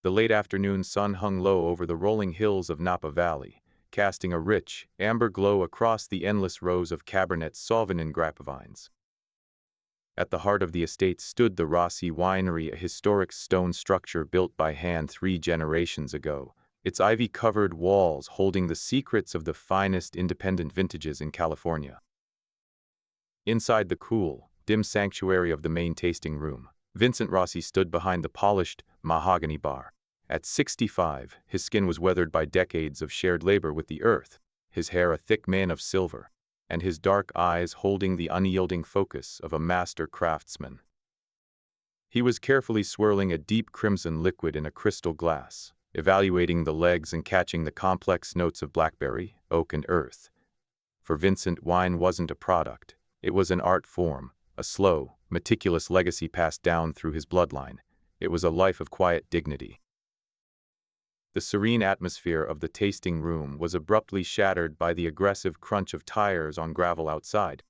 The late afternoon sun hung low over the rolling hills of Napa Valley, casting a rich, amber glow across the endless rows of Cabernet Sauvignon grapevines. At the heart of the estate stood the Rossi Winery, a historic stone structure built by hand 3 generations ago, its ivy-covered walls holding the secrets of the finest independent vintages in California. Inside the cool, dim sanctuary of the main tasting room, Vincent Rossi stood behind the polished, mahogany bar. At 65, his skin was weathered by decades of shared labor with the earth, his hair a thick mane of silver, and his dark eyes holding the unyielding focus of a master craftsman. He was carefully swirling a deep crimson liquid in a crystal glass, evaluating the legs and catching the complex notes of blackberry, oak, and earth. For Vincent, wine wasn't a product. It was an art form, a slow, meticulous legacy passed down through his bloodline. It was a life of quiet dignity. The serene atmosphere of the tasting room was abruptly shattered by the aggressive crunch of tires on gravel outside.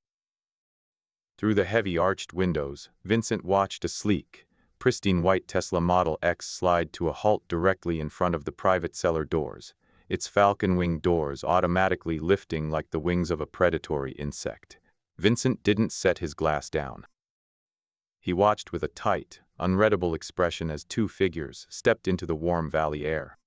Through the heavy arched windows, Vincent watched a sleek, pristine white Tesla Model X slide to a halt directly in front of the private cellar doors, its falcon-winged doors automatically lifting like the wings of a predatory insect. Vincent didn't set his glass down. He watched with a tight, unreadable expression as 2 figures stepped into the warm valley air.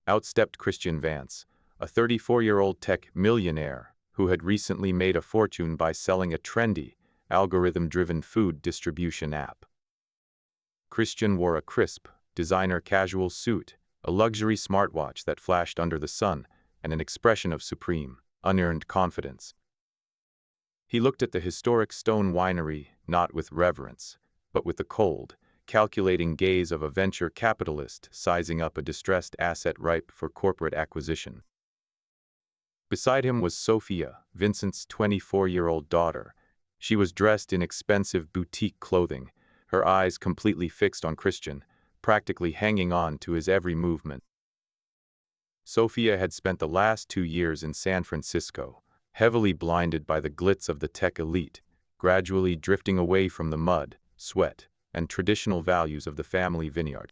Out stepped Christian Vance, a 34-year-old tech-millionaire who had recently made a fortune by selling a trendy, algorithm-driven food distribution app. Christian wore a crisp, designer casual suit, a luxury smartwatch that flashed under the sun, and an expression of supreme, unearned confidence. He looked at the historic stone winery not with reverence, but with the cold, calculating gaze of a venture capitalist sizing up a distressed asset ripe for corporate acquisition. Beside him was Sophia, Vincent's 24-year-old daughter. She was dressed in expensive boutique clothing, her eyes completely fixed on Christian, practically hanging on to his every movement. Sophia had spent the last 2 years in San Francisco, heavily blinded by the glitz of the tech elite, gradually drifting away from the mud, sweat, and traditional values of the family vineyard.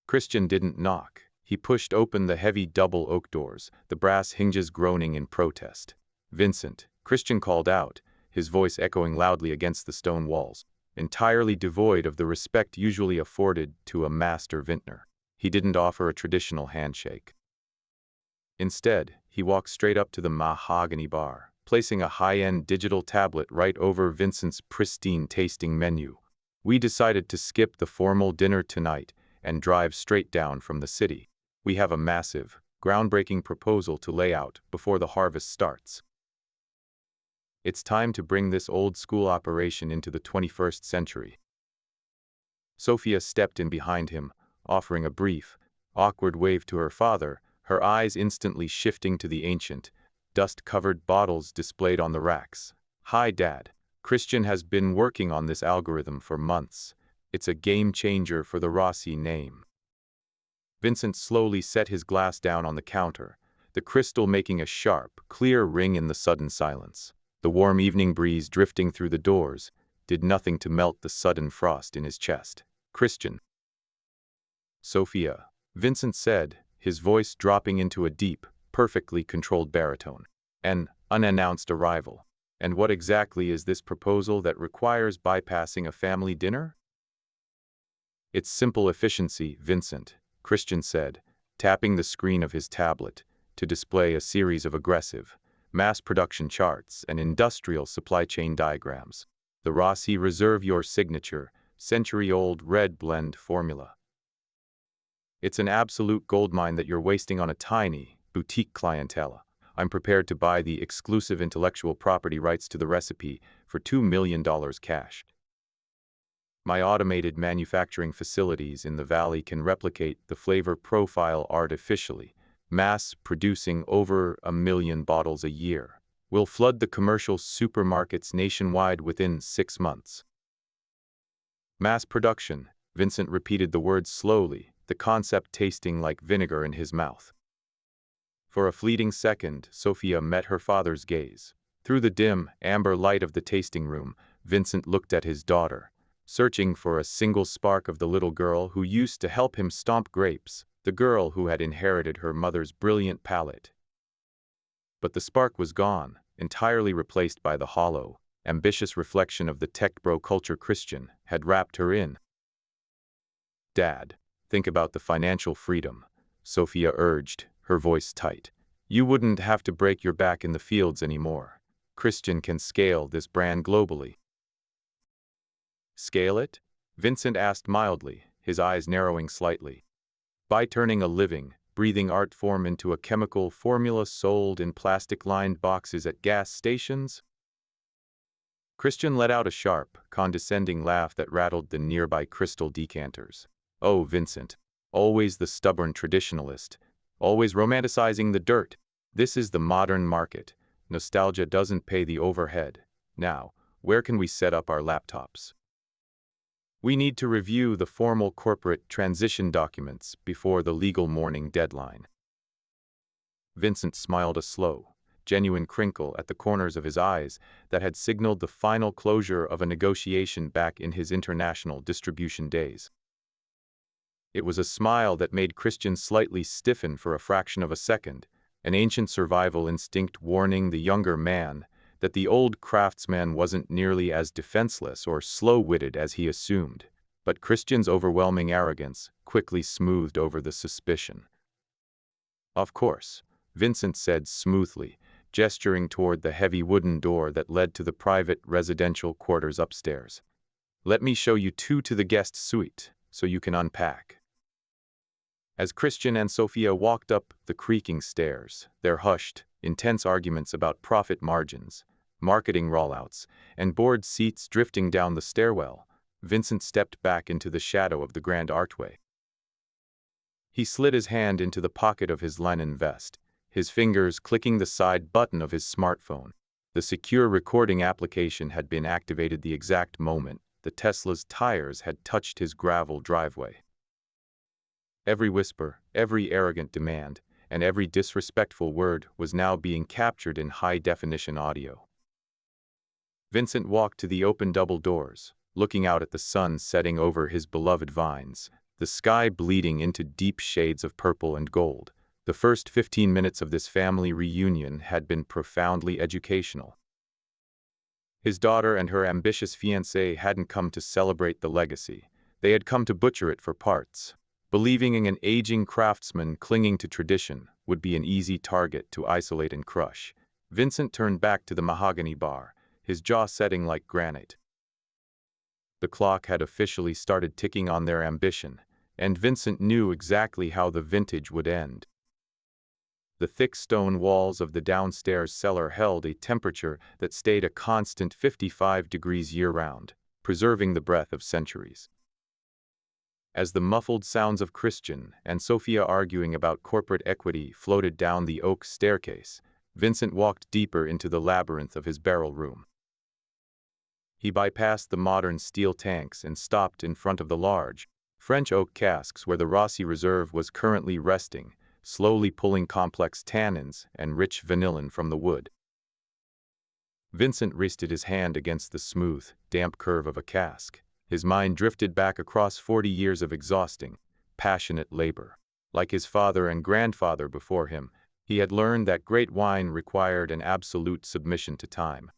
Christian didn't knock. He pushed open the heavy double oak doors, the brass hinges groaning in protest. "Vincent," Christian called out, his voice echoing loudly against the stone walls, entirely devoid of the respect usually afforded to a master vintner. He didn't offer a traditional handshake. Instead, he walked straight up to the mahogany bar, placing a high-end digital tablet right over Vincent's pristine tasting menu. "We decided to skip the formal dinner tonight and drive straight down from the city. We have a massive, groundbreaking proposal to lay out before the harvest starts. It's time to bring this old-school operation into the 21st century." Sophia stepped in behind him, offering a brief, awkward wave to her father, her eyes instantly shifting to the ancient, dust-covered bottles displayed on the racks. "Hi, Dad. Christian has been working on this algorithm for months. It's a game-changer for the Rossi name." Vincent slowly set his glass down on the counter, the crystal making a sharp, clear ring in the sudden silence. The warm evening breeze drifting through the doors did nothing to melt the sudden frost in his chest. "Christian." "Sophia," Vincent said, his voice dropping into a deep, perfectly controlled baritone. "An unannounced arrival. And what exactly is this proposal that requires bypassing a family dinner?" "It's simple efficiency, Vincent," Christian said, tapping the screen of his tablet to display a series of aggressive, mass production charts and industrial supply chain diagrams. "The Rossi Reserve Your Signature, century-old red blend formula. It's an absolute goldmine that you're wasting on a tiny, boutique clientele. I'm prepared to buy the exclusive intellectual property rights to the recipe for $2 million cash. My automated manufacturing facilities in the valley can replicate the flavor profile artificially, mass producing over 1 million bottles a year. We'll flood the commercial supermarkets nationwide within 6 months." "Mass production," Vincent repeated the words slowly, the concept tasting like vinegar in his mouth. For a fleeting second, Sophia met her father's gaze. Through the dim, amber light of the tasting room, Vincent looked at his daughter, searching for a single spark of the little girl who used to help him stomp grapes, the girl who had inherited her mother's brilliant palate. But the spark was gone, entirely replaced by the hollow, ambitious reflection of the tech-bro culture Christian had wrapped her in. "Dad, think about the financial freedom," Sophia urged, her voice tight. "You wouldn't have to break your back in the fields anymore. Christian can scale this brand globally." "Scale it?" Vincent asked mildly, his eyes narrowing slightly. "By turning a living, breathing art form into a chemical formula sold in plastic-lined boxes at gas stations?" Christian let out a sharp, condescending laugh that rattled the nearby crystal decanters. "Oh, Vincent, always the stubborn traditionalist, always romanticizing the dirt. This is the modern market. Nostalgia doesn't pay the overhead. Now, where can we set up our laptops? We need to review the formal corporate transition documents before the legal morning deadline." Vincent smiled a slow, genuine crinkle at the corners of his eyes that had signaled the final closure of a negotiation back in his international distribution days. It was a smile that made Christian slightly stiffen for a fraction of a second, an ancient survival instinct warning the younger man that the old craftsman wasn't nearly as defenseless or slow-witted as he assumed, but Christian's overwhelming arrogance quickly smoothed over the suspicion. "Of course," Vincent said smoothly, gesturing toward the heavy wooden door that led to the private residential quarters upstairs. "Let me show you to the guest suite, so you can unpack." As Christian and Sophia walked up the creaking stairs, their hushed, intense arguments about profit margins, marketing rollouts, and board seats drifting down the stairwell, Vincent stepped back into the shadow of the grand archway. He slid his hand into the pocket of his linen vest, his fingers clicking the side button of his smartphone. The secure recording application had been activated the exact moment the Tesla's tires had touched his gravel driveway. Every whisper, every arrogant demand, and every disrespectful word was now being captured in high-definition audio. Vincent walked to the open double doors, looking out at the sun setting over his beloved vines, the sky bleeding into deep shades of purple and gold. The first 15 minutes of this family reunion had been profoundly educational. His daughter and her ambitious fiancé hadn't come to celebrate the legacy. They had come to butcher it for parts, believing in an aging craftsman clinging to tradition would be an easy target to isolate and crush. Vincent turned back to the mahogany bar, his jaw setting like granite. The clock had officially started ticking on their ambition, and Vincent knew exactly how the vintage would end. The thick stone walls of the downstairs cellar held a temperature that stayed a constant 55 degrees year-round, preserving the breath of centuries. As the muffled sounds of Christian and Sophia arguing about corporate equity floated down the oak staircase, Vincent walked deeper into the labyrinth of his barrel room. He bypassed the modern steel tanks and stopped in front of the large, French oak casks where the Rossi Reserve was currently resting, slowly pulling complex tannins and rich vanillin from the wood. Vincent rested his hand against the smooth, damp curve of a cask. His mind drifted back across 40 years of exhausting, passionate labor. Like his father and grandfather before him, he had learned that great wine required an absolute submission to time.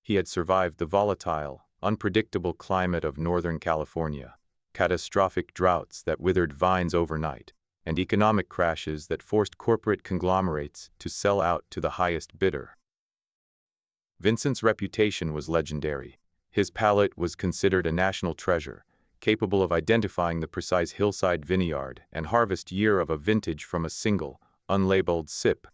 He had survived the volatile, unpredictable climate of Northern California, catastrophic droughts that withered vines overnight, and economic crashes that forced corporate conglomerates to sell out to the highest bidder. Vincent's reputation was legendary. His palate was considered a national treasure, capable of identifying the precise hillside vineyard and harvest year of a vintage from a single, unlabeled sip.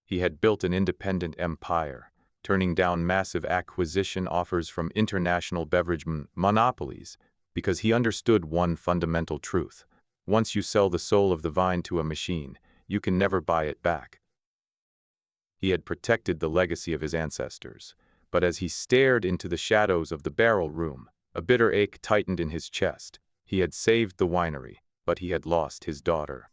He had built an independent empire, turning down massive acquisition offers from international beverage monopolies, because he understood one fundamental truth. Once you sell the soul of the vine to a machine, you can never buy it back. He had protected the legacy of his ancestors, but as he stared into the shadows of the barrel room, a bitter ache tightened in his chest. He had saved the winery, but he had lost his daughter.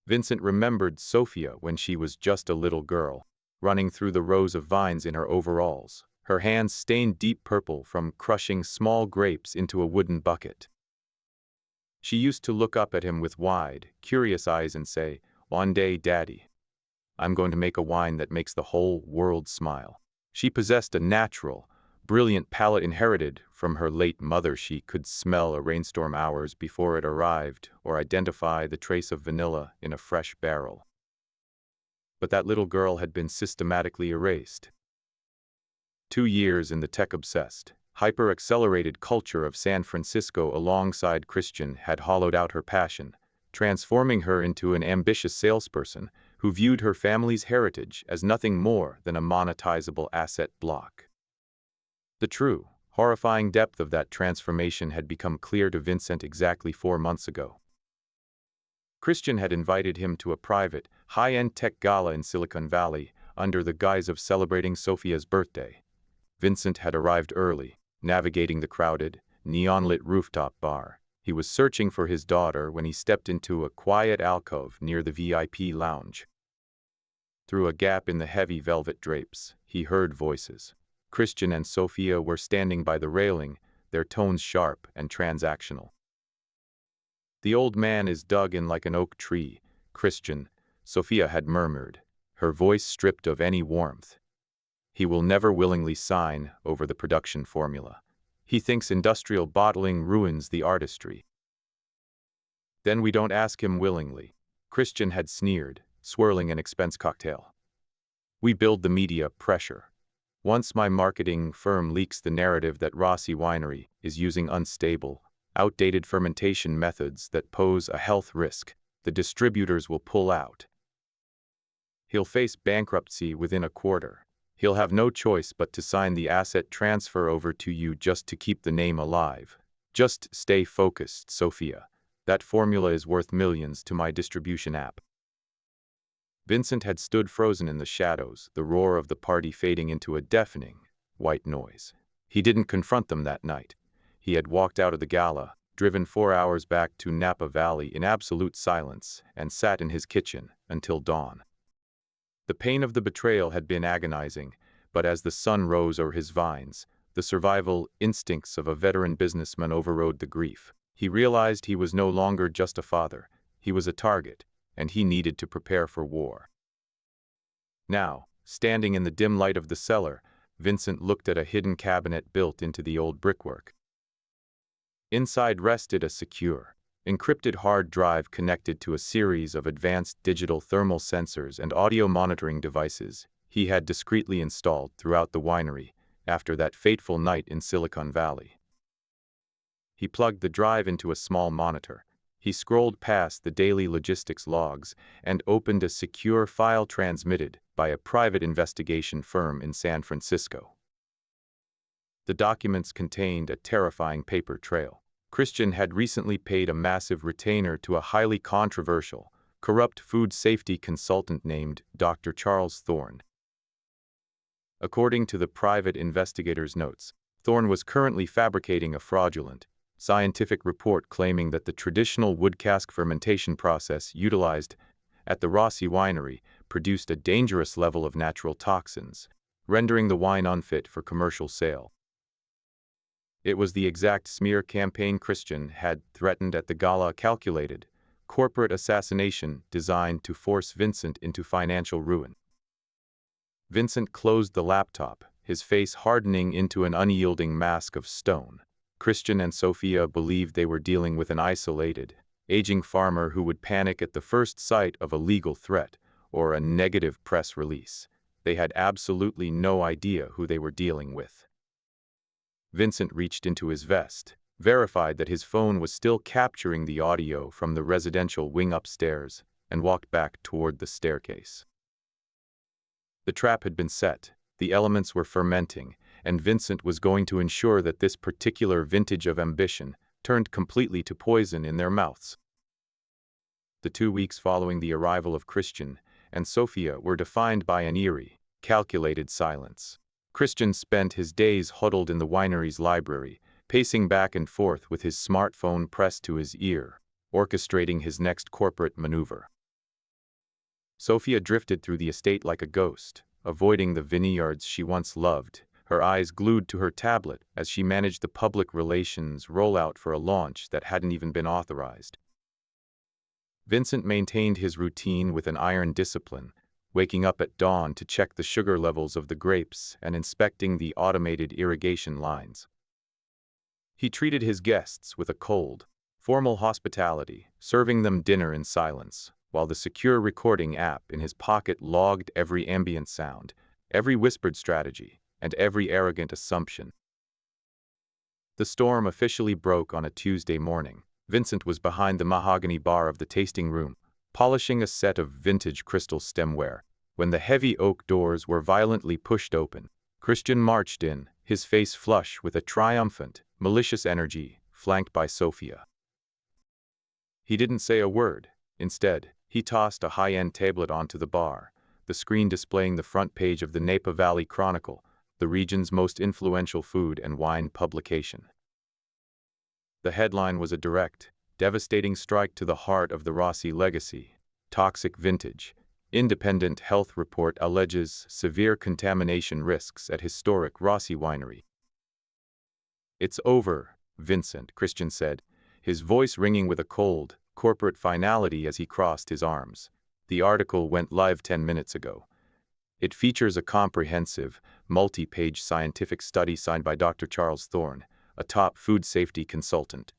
Vincent remembered Sophia when she was just a little girl, running through the rows of vines in her overalls, her hands stained deep purple from crushing small grapes into a wooden bucket. She used to look up at him with wide, curious eyes and say, "One day, Daddy, I'm going to make a wine that makes the whole world smile." She possessed a natural, brilliant palate inherited from her late mother. She could smell a rainstorm hours before it arrived or identify the trace of vanilla in a fresh barrel. But that little girl had been systematically erased. 2 years in the tech-obsessed, hyper-accelerated culture of San Francisco alongside Christian had hollowed out her passion, transforming her into an ambitious salesperson who viewed her family's heritage as nothing more than a monetizable asset block. The true, horrifying depth of that transformation had become clear to Vincent exactly 4 months ago. Christian had invited him to a private, high-end tech gala in Silicon Valley under the guise of celebrating Sophia's birthday. Vincent had arrived early, navigating the crowded, neon-lit rooftop bar. He was searching for his daughter when he stepped into a quiet alcove near the VIP lounge. Through a gap in the heavy velvet drapes, he heard voices. Christian and Sophia were standing by the railing, their tones sharp and transactional. "The old man is dug in like an oak tree, Christian," Sophia had murmured, her voice stripped of any warmth. "He will never willingly sign over the production formula. He thinks industrial bottling ruins the artistry." "Then we don't ask him willingly," Christian had sneered, swirling an expense cocktail. "We build the media pressure. Once my marketing firm leaks the narrative that Rossi Winery is using unstable, outdated fermentation methods that pose a health risk, the distributors will pull out. He'll face bankruptcy within a quarter. He'll have no choice but to sign the asset transfer over to you just to keep the name alive. Just stay focused, Sophia. That formula is worth millions to my distribution app." Vincent had stood frozen in the shadows, the roar of the party fading into a deafening, white noise. He didn't confront them that night. He had walked out of the gala, driven 4 hours back to Napa Valley in absolute silence, and sat in his kitchen until dawn. The pain of the betrayal had been agonizing, but as the sun rose over his vines, the survival instincts of a veteran businessman overrode the grief. He realized he was no longer just a father, he was a target, and he needed to prepare for war. Now, standing in the dim light of the cellar, Vincent looked at a hidden cabinet built into the old brickwork. Inside rested a secure, encrypted hard drive connected to a series of advanced digital thermal sensors and audio monitoring devices he had discreetly installed throughout the winery after that fateful night in Silicon Valley. He plugged the drive into a small monitor. He scrolled past the daily logistics logs and opened a secure file transmitted by a private investigation firm in San Francisco. The documents contained a terrifying paper trail. Christian had recently paid a massive retainer to a highly controversial, corrupt food safety consultant named Dr. Charles Thorne. According to the private investigator's notes, Thorne was currently fabricating a fraudulent, scientific report claiming that the traditional wood cask fermentation process utilized at the Rossi Winery produced a dangerous level of natural toxins, rendering the wine unfit for commercial sale. It was the exact smear campaign Christian had threatened at the gala, calculated corporate assassination designed to force Vincent into financial ruin. Vincent closed the laptop, his face hardening into an unyielding mask of stone. Christian and Sophia believed they were dealing with an isolated, aging farmer who would panic at the first sight of a legal threat or a negative press release. They had absolutely no idea who they were dealing with. Vincent reached into his vest, verified that his phone was still capturing the audio from the residential wing upstairs, and walked back toward the staircase. The trap had been set, the elements were fermenting, and Vincent was going to ensure that this particular vintage of ambition turned completely to poison in their mouths. The 2 weeks following the arrival of Christian and Sophia were defined by an eerie, calculated silence. Christian spent his days huddled in the winery's library, pacing back and forth with his smartphone pressed to his ear, orchestrating his next corporate maneuver. Sophia drifted through the estate like a ghost, avoiding the vineyards she once loved, her eyes glued to her tablet as she managed the public relations rollout for a launch that hadn't even been authorized. Vincent maintained his routine with an iron discipline, waking up at dawn to check the sugar levels of the grapes and inspecting the automated irrigation lines. He treated his guests with a cold, formal hospitality, serving them dinner in silence, while the secure recording app in his pocket logged every ambient sound, every whispered strategy, and every arrogant assumption. The storm officially broke on a Tuesday morning. Vincent was behind the mahogany bar of the tasting room, polishing a set of vintage crystal stemware, when the heavy oak doors were violently pushed open. Christian marched in, his face flush with a triumphant, malicious energy, flanked by Sophia. He didn't say a word. Instead, he tossed a high-end tablet onto the bar, the screen displaying the front page of the Napa Valley Chronicle, the region's most influential food and wine publication. The headline was a direct, devastating strike to the heart of the Rossi legacy. Toxic vintage. Independent health report alleges severe contamination risks at historic Rossi winery. "It's over, Vincent," Christian said, his voice ringing with a cold, corporate finality as he crossed his arms. The article went live 10 minutes ago. It features a comprehensive, multi-page scientific study signed by Dr. Charles Thorne, a top food safety consultant.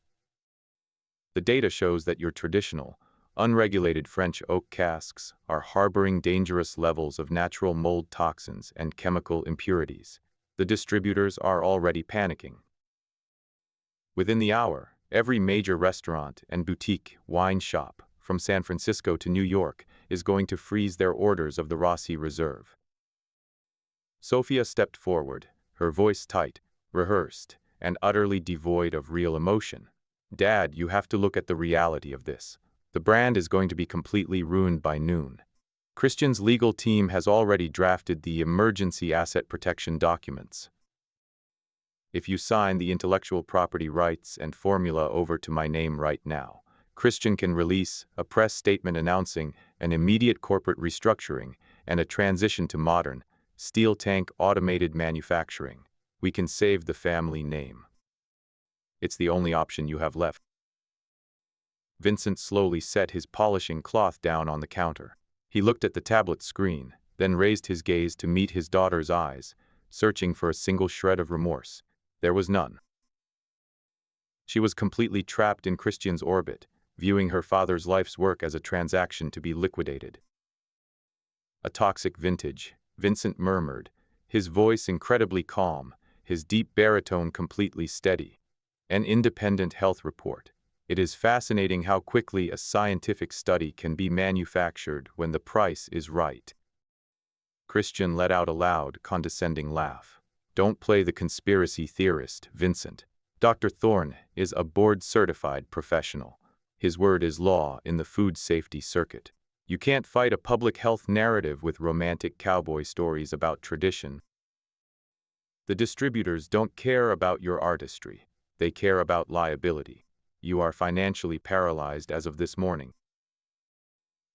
The data shows that your traditional, unregulated French oak casks are harboring dangerous levels of natural mold toxins and chemical impurities. The distributors are already panicking. Within the hour, every major restaurant and boutique wine shop, from San Francisco to New York, is going to freeze their orders of the Rossi Reserve. Sophia stepped forward, her voice tight, rehearsed, and utterly devoid of real emotion. "Dad, you have to look at the reality of this. The brand is going to be completely ruined by noon. Christian's legal team has already drafted the emergency asset protection documents. If you sign the intellectual property rights and formula over to my name right now, Christian can release a press statement announcing an immediate corporate restructuring and a transition to modern, steel tank automated manufacturing. We can save the family name. It's the only option you have left." Vincent slowly set his polishing cloth down on the counter. He looked at the tablet screen, then raised his gaze to meet his daughter's eyes, searching for a single shred of remorse. There was none. She was completely trapped in Christian's orbit, viewing her father's life's work as a transaction to be liquidated. "A toxic vintage," Vincent murmured, his voice incredibly calm, his deep baritone completely steady. "An independent health report. It is fascinating how quickly a scientific study can be manufactured when the price is right." Christian let out a loud, condescending laugh. "Don't play the conspiracy theorist, Vincent. Dr. Thorne is a board-certified professional. His word is law in the food safety circuit. You can't fight a public health narrative with romantic cowboy stories about tradition. The distributors don't care about your artistry. They care about liability. You are financially paralyzed as of this morning."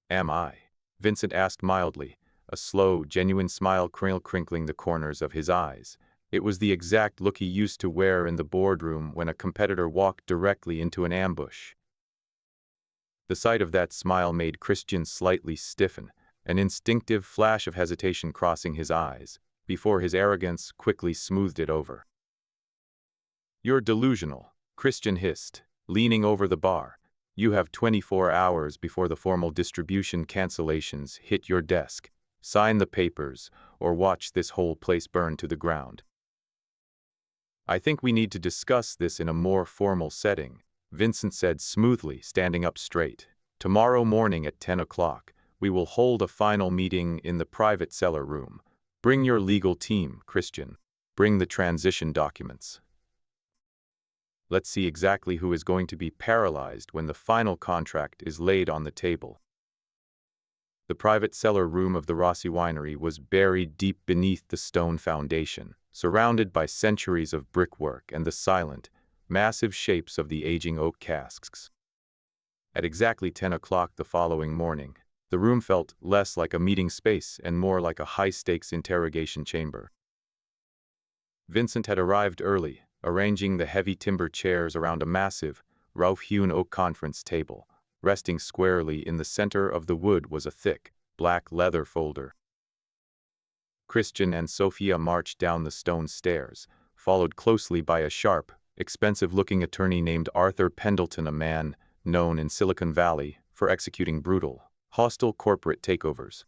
"Am I?" Vincent asked mildly, a slow, genuine smile crinkling the corners of his eyes. It was the exact look he used to wear in the boardroom when a competitor walked directly into an ambush. The sight of that smile made Christian slightly stiffen, an instinctive flash of hesitation crossing his eyes, before his arrogance quickly smoothed it over. "You're delusional," Christian hissed, leaning over the bar. "You have 24 hours before the formal distribution cancellations hit your desk. Sign the papers, or watch this whole place burn to the ground." "I think we need to discuss this in a more formal setting," Vincent said smoothly, standing up straight. "Tomorrow morning at 10 o'clock, we will hold a final meeting in the private cellar room. Bring your legal team, Christian. Bring the transition documents. Let's see exactly who is going to be paralyzed when the final contract is laid on the table." The private cellar room of the Rossi Winery was buried deep beneath the stone foundation, surrounded by centuries of brickwork and the silent, massive shapes of the aging oak casks. At exactly 10 o'clock the following morning, the room felt less like a meeting space and more like a high-stakes interrogation chamber. Vincent had arrived early, arranging the heavy timber chairs around a massive, rough-hewn oak conference table. Resting squarely in the center of the wood was a thick, black leather folder. Christian and Sophia marched down the stone stairs, followed closely by a sharp, expensive-looking attorney named Arthur Pendleton, a man known in Silicon Valley for executing brutal, hostile corporate takeovers.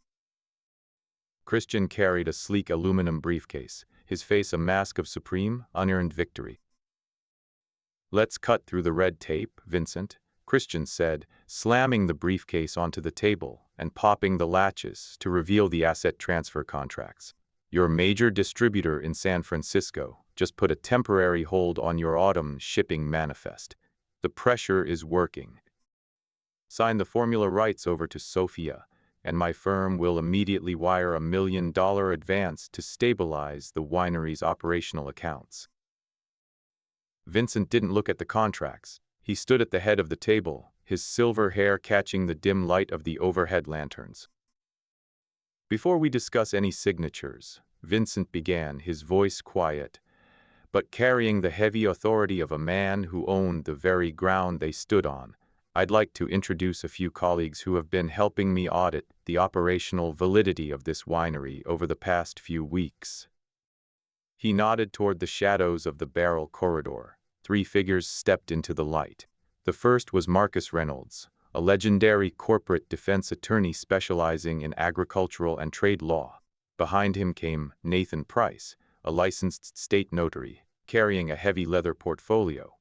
Christian carried a sleek aluminum briefcase, his face a mask of supreme, unearned victory. "Let's cut through the red tape, Vincent," Christian said, slamming the briefcase onto the table and popping the latches to reveal the asset transfer contracts. "Your major distributor in San Francisco just put a temporary hold on your autumn shipping manifest. The pressure is working. Sign the formula rights over to Sophia, and my firm will immediately wire $1 million advance to stabilize the winery's operational accounts." Vincent didn't look at the contracts. He stood at the head of the table, his silver hair catching the dim light of the overhead lanterns. "Before we discuss any signatures," Vincent began, his voice quiet, but carrying the heavy authority of a man who owned the very ground they stood on, "I'd like to introduce a few colleagues who have been helping me audit the operational validity of this winery over the past few weeks." He nodded toward the shadows of the barrel corridor. 3 figures stepped into the light. The first was Marcus Reynolds, a legendary corporate defense attorney specializing in agricultural and trade law. Behind him came Nathan Price, a licensed state notary, carrying a heavy leather portfolio.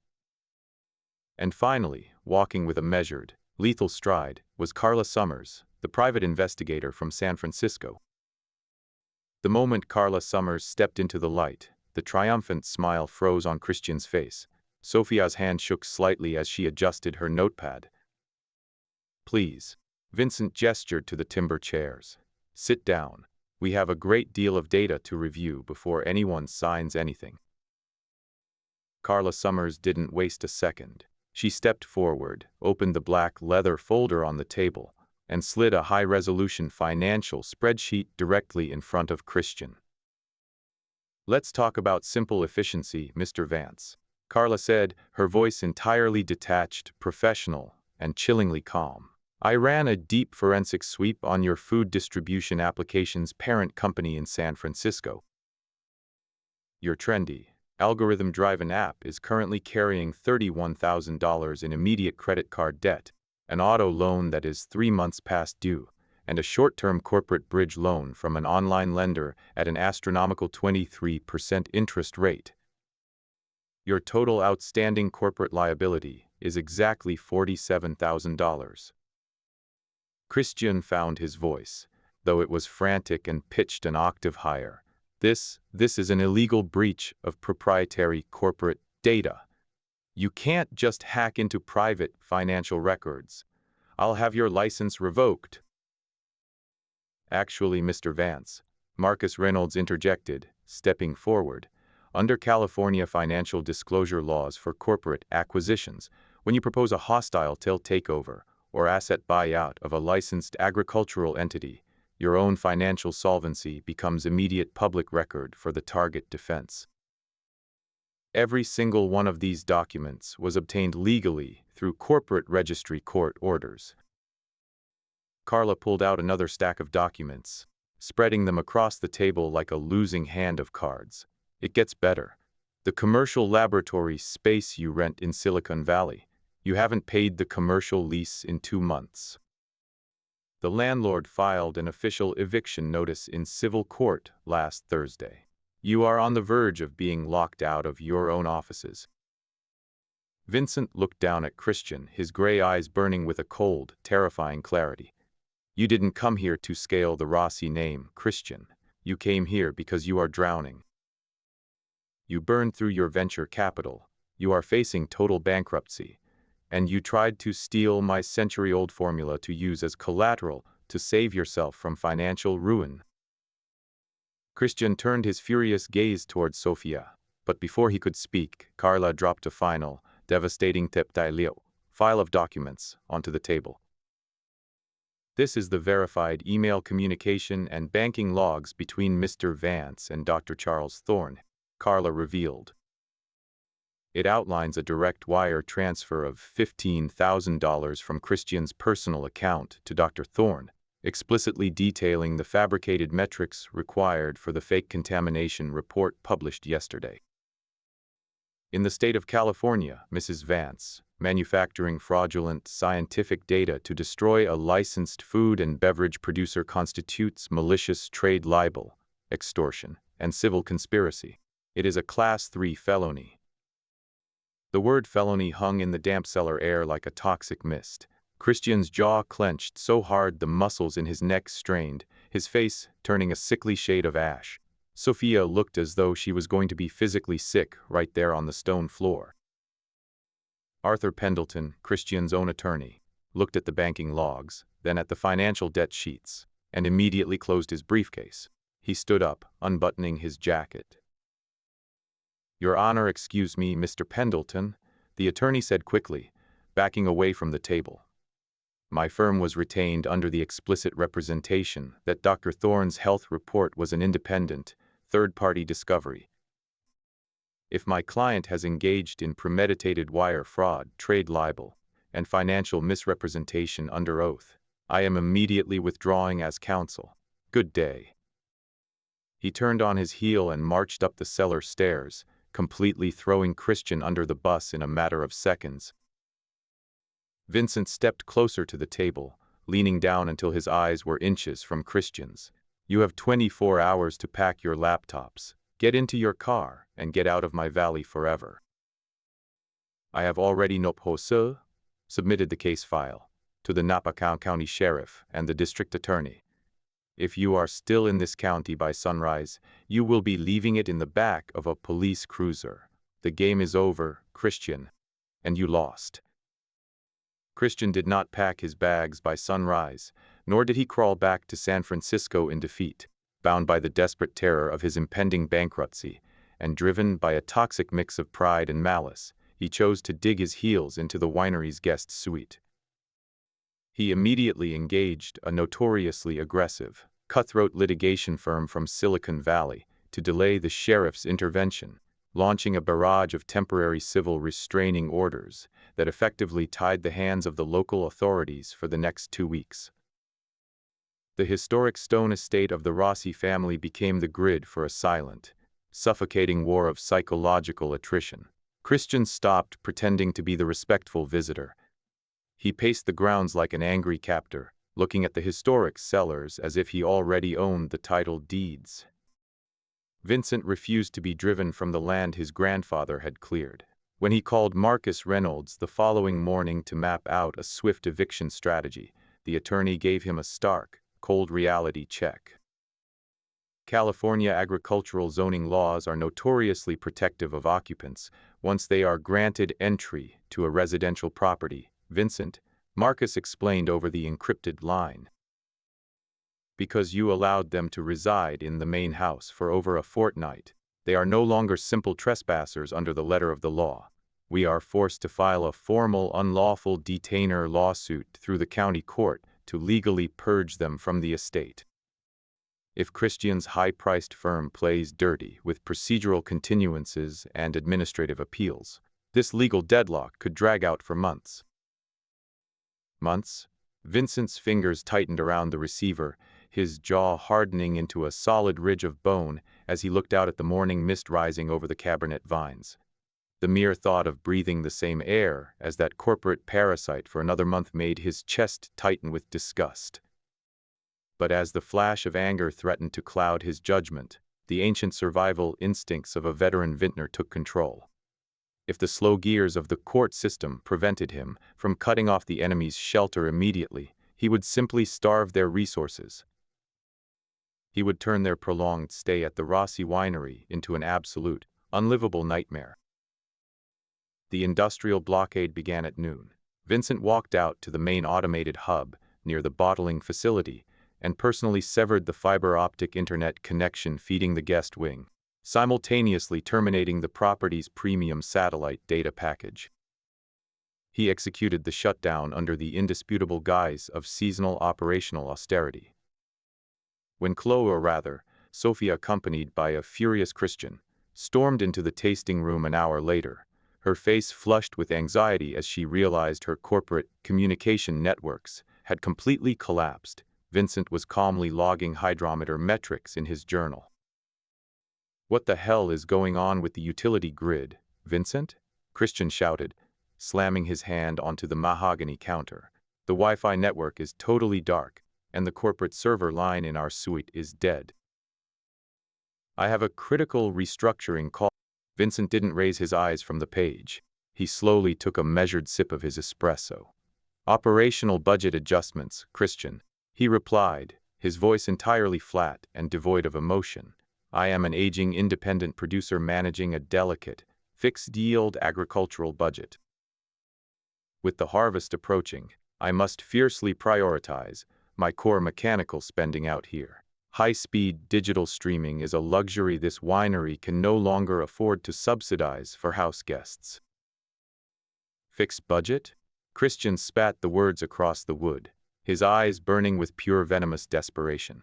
And finally, walking with a measured, lethal stride, was Carla Summers, the private investigator from San Francisco. The moment Carla Summers stepped into the light, the triumphant smile froze on Christian's face. Sophia's hand shook slightly as she adjusted her notepad. "Please." Vincent gestured to the timber chairs. "Sit down. We have a great deal of data to review before anyone signs anything." Carla Summers didn't waste a second. She stepped forward, opened the black leather folder on the table, and slid a high-resolution financial spreadsheet directly in front of Christian. "Let's talk about simple efficiency, Mr. Vance," Carla said, her voice entirely detached, professional, and chillingly calm. "I ran a deep forensic sweep on your food distribution application's parent company in San Francisco. Your trendy, algorithm-driven app is currently carrying $31,000 in immediate credit card debt, an auto loan that is 3 months past due, and a short-term corporate bridge loan from an online lender at an astronomical 23% interest rate. Your total outstanding corporate liability is exactly $47,000. Christian found his voice, though it was frantic and pitched an octave higher. This is an illegal breach of proprietary corporate data. You can't just hack into private financial records. I'll have your license revoked." "Actually, Mr. Vance," Marcus Reynolds interjected, stepping forward, "under California financial disclosure laws for corporate acquisitions, when you propose a hostile takeover or asset buyout of a licensed agricultural entity, your own financial solvency becomes immediate public record for the target defense. Every single one of these documents was obtained legally through corporate registry court orders." Carla pulled out another stack of documents, spreading them across the table like a losing hand of cards. "It gets better. The commercial laboratory space you rent in Silicon Valley. You haven't paid the commercial lease in 2 months. The landlord filed an official eviction notice in civil court last Thursday. You are on the verge of being locked out of your own offices." Vincent looked down at Christian, his gray eyes burning with a cold, terrifying clarity. "You didn't come here to scale the Rossi name, Christian. You came here because you are drowning. You burned through your venture capital. You are facing total bankruptcy. And you tried to steal my century-old formula to use as collateral to save yourself from financial ruin." Christian turned his furious gaze towards Sophia, but before he could speak, Carla dropped a final, devastating file of documents onto the table. "This is the verified email communication and banking logs between Mr. Vance and Dr. Charles Thorne. Carla revealed. It outlines a direct wire transfer of $15,000 from Christian's personal account to Dr. Thorne, explicitly detailing the fabricated metrics required for the fake contamination report published yesterday. In the state of California, Mrs. Vance, manufacturing fraudulent scientific data to destroy a licensed food and beverage producer constitutes malicious trade libel, extortion, and civil conspiracy. It is a Class 3 felony. The word felony hung in the damp cellar air like a toxic mist. Christian's jaw clenched so hard the muscles in his neck strained, his face turning a sickly shade of ash. Sophia looked as though she was going to be physically sick right there on the stone floor. Arthur Pendleton, Christian's own attorney, looked at the banking logs, then at the financial debt sheets, and immediately closed his briefcase. He stood up, unbuttoning his jacket. "Your Honor, excuse me, Mr. Pendleton," the attorney said quickly, backing away from the table. "My firm was retained under the explicit representation that Dr. Thorne's health report was an independent, third-party discovery. If my client has engaged in premeditated wire fraud, trade libel, and financial misrepresentation under oath, I am immediately withdrawing as counsel. Good day." He turned on his heel and marched up the cellar stairs, completely throwing Christian under the bus in a matter of seconds. Vincent stepped closer to the table, leaning down until his eyes were inches from Christian's. "You have 24 hours to pack your laptops, get into your car, and get out of my valley forever." "I have already submitted the case file to the Napa County Sheriff and the District Attorney. If you are still in this county by sunrise, you will be leaving it in the back of a police cruiser. The game is over, Christian, and you lost." Christian did not pack his bags by sunrise, nor did he crawl back to San Francisco in defeat, bound by the desperate terror of his impending bankruptcy, and driven by a toxic mix of pride and malice. He chose to dig his heels into the winery's guest suite. He immediately engaged a notoriously aggressive, cutthroat litigation firm from Silicon Valley to delay the sheriff's intervention, launching a barrage of temporary civil restraining orders that effectively tied the hands of the local authorities for the next 2 weeks. The historic stone estate of the Rossi family became the grid for a silent, suffocating war of psychological attrition. Christian stopped pretending to be the respectful visitor. He paced the grounds like an angry captor, looking at the historic cellars as if he already owned the title deeds. Vincent refused to be driven from the land his grandfather had cleared. When he called Marcus Reynolds the following morning to map out a swift eviction strategy, the attorney gave him a stark, cold reality check. California agricultural zoning laws are notoriously protective of occupants once they are granted entry to a residential property. "Vincent," Marcus explained over the encrypted line, "because you allowed them to reside in the main house for over a fortnight, they are no longer simple trespassers under the letter of the law. We are forced to file a formal unlawful detainer lawsuit through the county court to legally purge them from the estate." If Christian's high-priced firm plays dirty with procedural continuances and administrative appeals, this legal deadlock could drag out for months. Months? Vincent's fingers tightened around the receiver, his jaw hardening into a solid ridge of bone as he looked out at the morning mist rising over the Cabernet vines. The mere thought of breathing the same air as that corporate parasite for another month made his chest tighten with disgust. But as the flash of anger threatened to cloud his judgment, the ancient survival instincts of a veteran vintner took control. If the slow gears of the court system prevented him from cutting off the enemy's shelter immediately, he would simply starve their resources. He would turn their prolonged stay at the Rossi Winery into an absolute, unlivable nightmare. The industrial blockade began at noon. Vincent walked out to the main automated hub near the bottling facility and personally severed the fiber optic internet connection feeding the guest wing, simultaneously terminating the property's premium satellite data package. He executed the shutdown under the indisputable guise of seasonal operational austerity. When Sophia, accompanied by a furious Christian, stormed into the tasting room an hour later, her face flushed with anxiety as she realized her corporate communication networks had completely collapsed. Vincent was calmly logging hydrometer metrics in his journal. "What the hell is going on with the utility grid, Vincent?" Christian shouted, slamming his hand onto the mahogany counter. "The Wi-Fi network is totally dark, and the corporate server line in our suite is dead. I have a critical restructuring call." Vincent didn't raise his eyes from the page. He slowly took a measured sip of his espresso. "Operational budget adjustments, Christian," he replied, his voice entirely flat and devoid of emotion. "I am an aging independent producer managing a delicate, fixed-yield agricultural budget. With the harvest approaching, I must fiercely prioritize my core mechanical spending out here. High-speed digital streaming is a luxury this winery can no longer afford to subsidize for house guests." "Fixed budget?" Christian spat the words across the wood, his eyes burning with pure venomous desperation.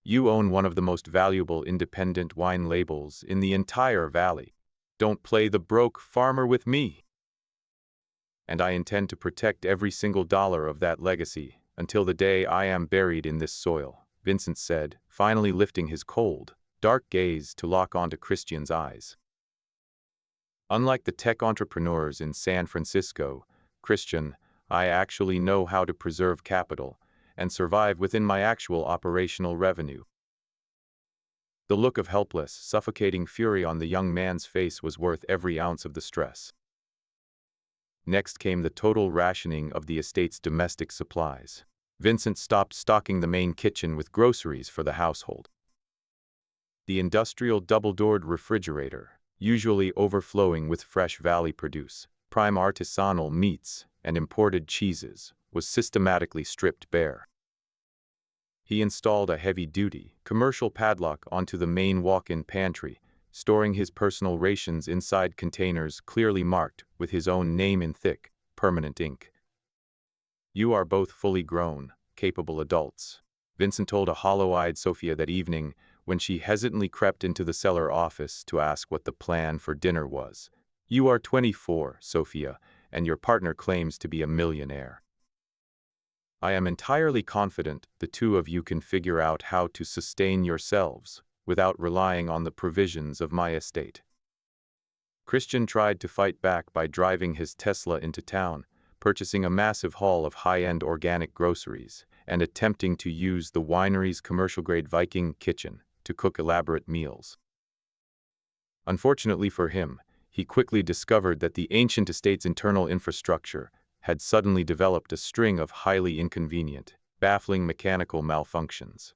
"You own one of the most valuable independent wine labels in the entire valley. Don't play the broke farmer with me. And I intend to protect every single dollar of that legacy until the day I am buried in this soil," Vincent said, finally lifting his cold, dark gaze to lock onto Christian's eyes. "Unlike the tech entrepreneurs in San Francisco, Christian, I actually know how to preserve capital and survive within my actual operational revenue." The look of helpless, suffocating fury on the young man's face was worth every ounce of the stress. Next came the total rationing of the estate's domestic supplies. Vincent stopped stocking the main kitchen with groceries for the household. The industrial double-doored refrigerator, usually overflowing with fresh valley produce, prime artisanal meats, and imported cheeses, was systematically stripped bare. He installed a heavy-duty, commercial padlock onto the main walk-in pantry, storing his personal rations inside containers clearly marked with his own name in thick, permanent ink. "You are both fully grown, capable adults," Vincent told a hollow-eyed Sophia that evening when she hesitantly crept into the cellar office to ask what the plan for dinner was. "You are 24, Sophia, and your partner claims to be a millionaire. I am entirely confident the two of you can figure out how to sustain yourselves without relying on the provisions of my estate." Christian tried to fight back by driving his Tesla into town, purchasing a massive haul of high-end organic groceries, and attempting to use the winery's commercial-grade Viking kitchen to cook elaborate meals. Unfortunately for him, he quickly discovered that the ancient estate's internal infrastructure had suddenly developed a string of highly inconvenient, baffling mechanical malfunctions.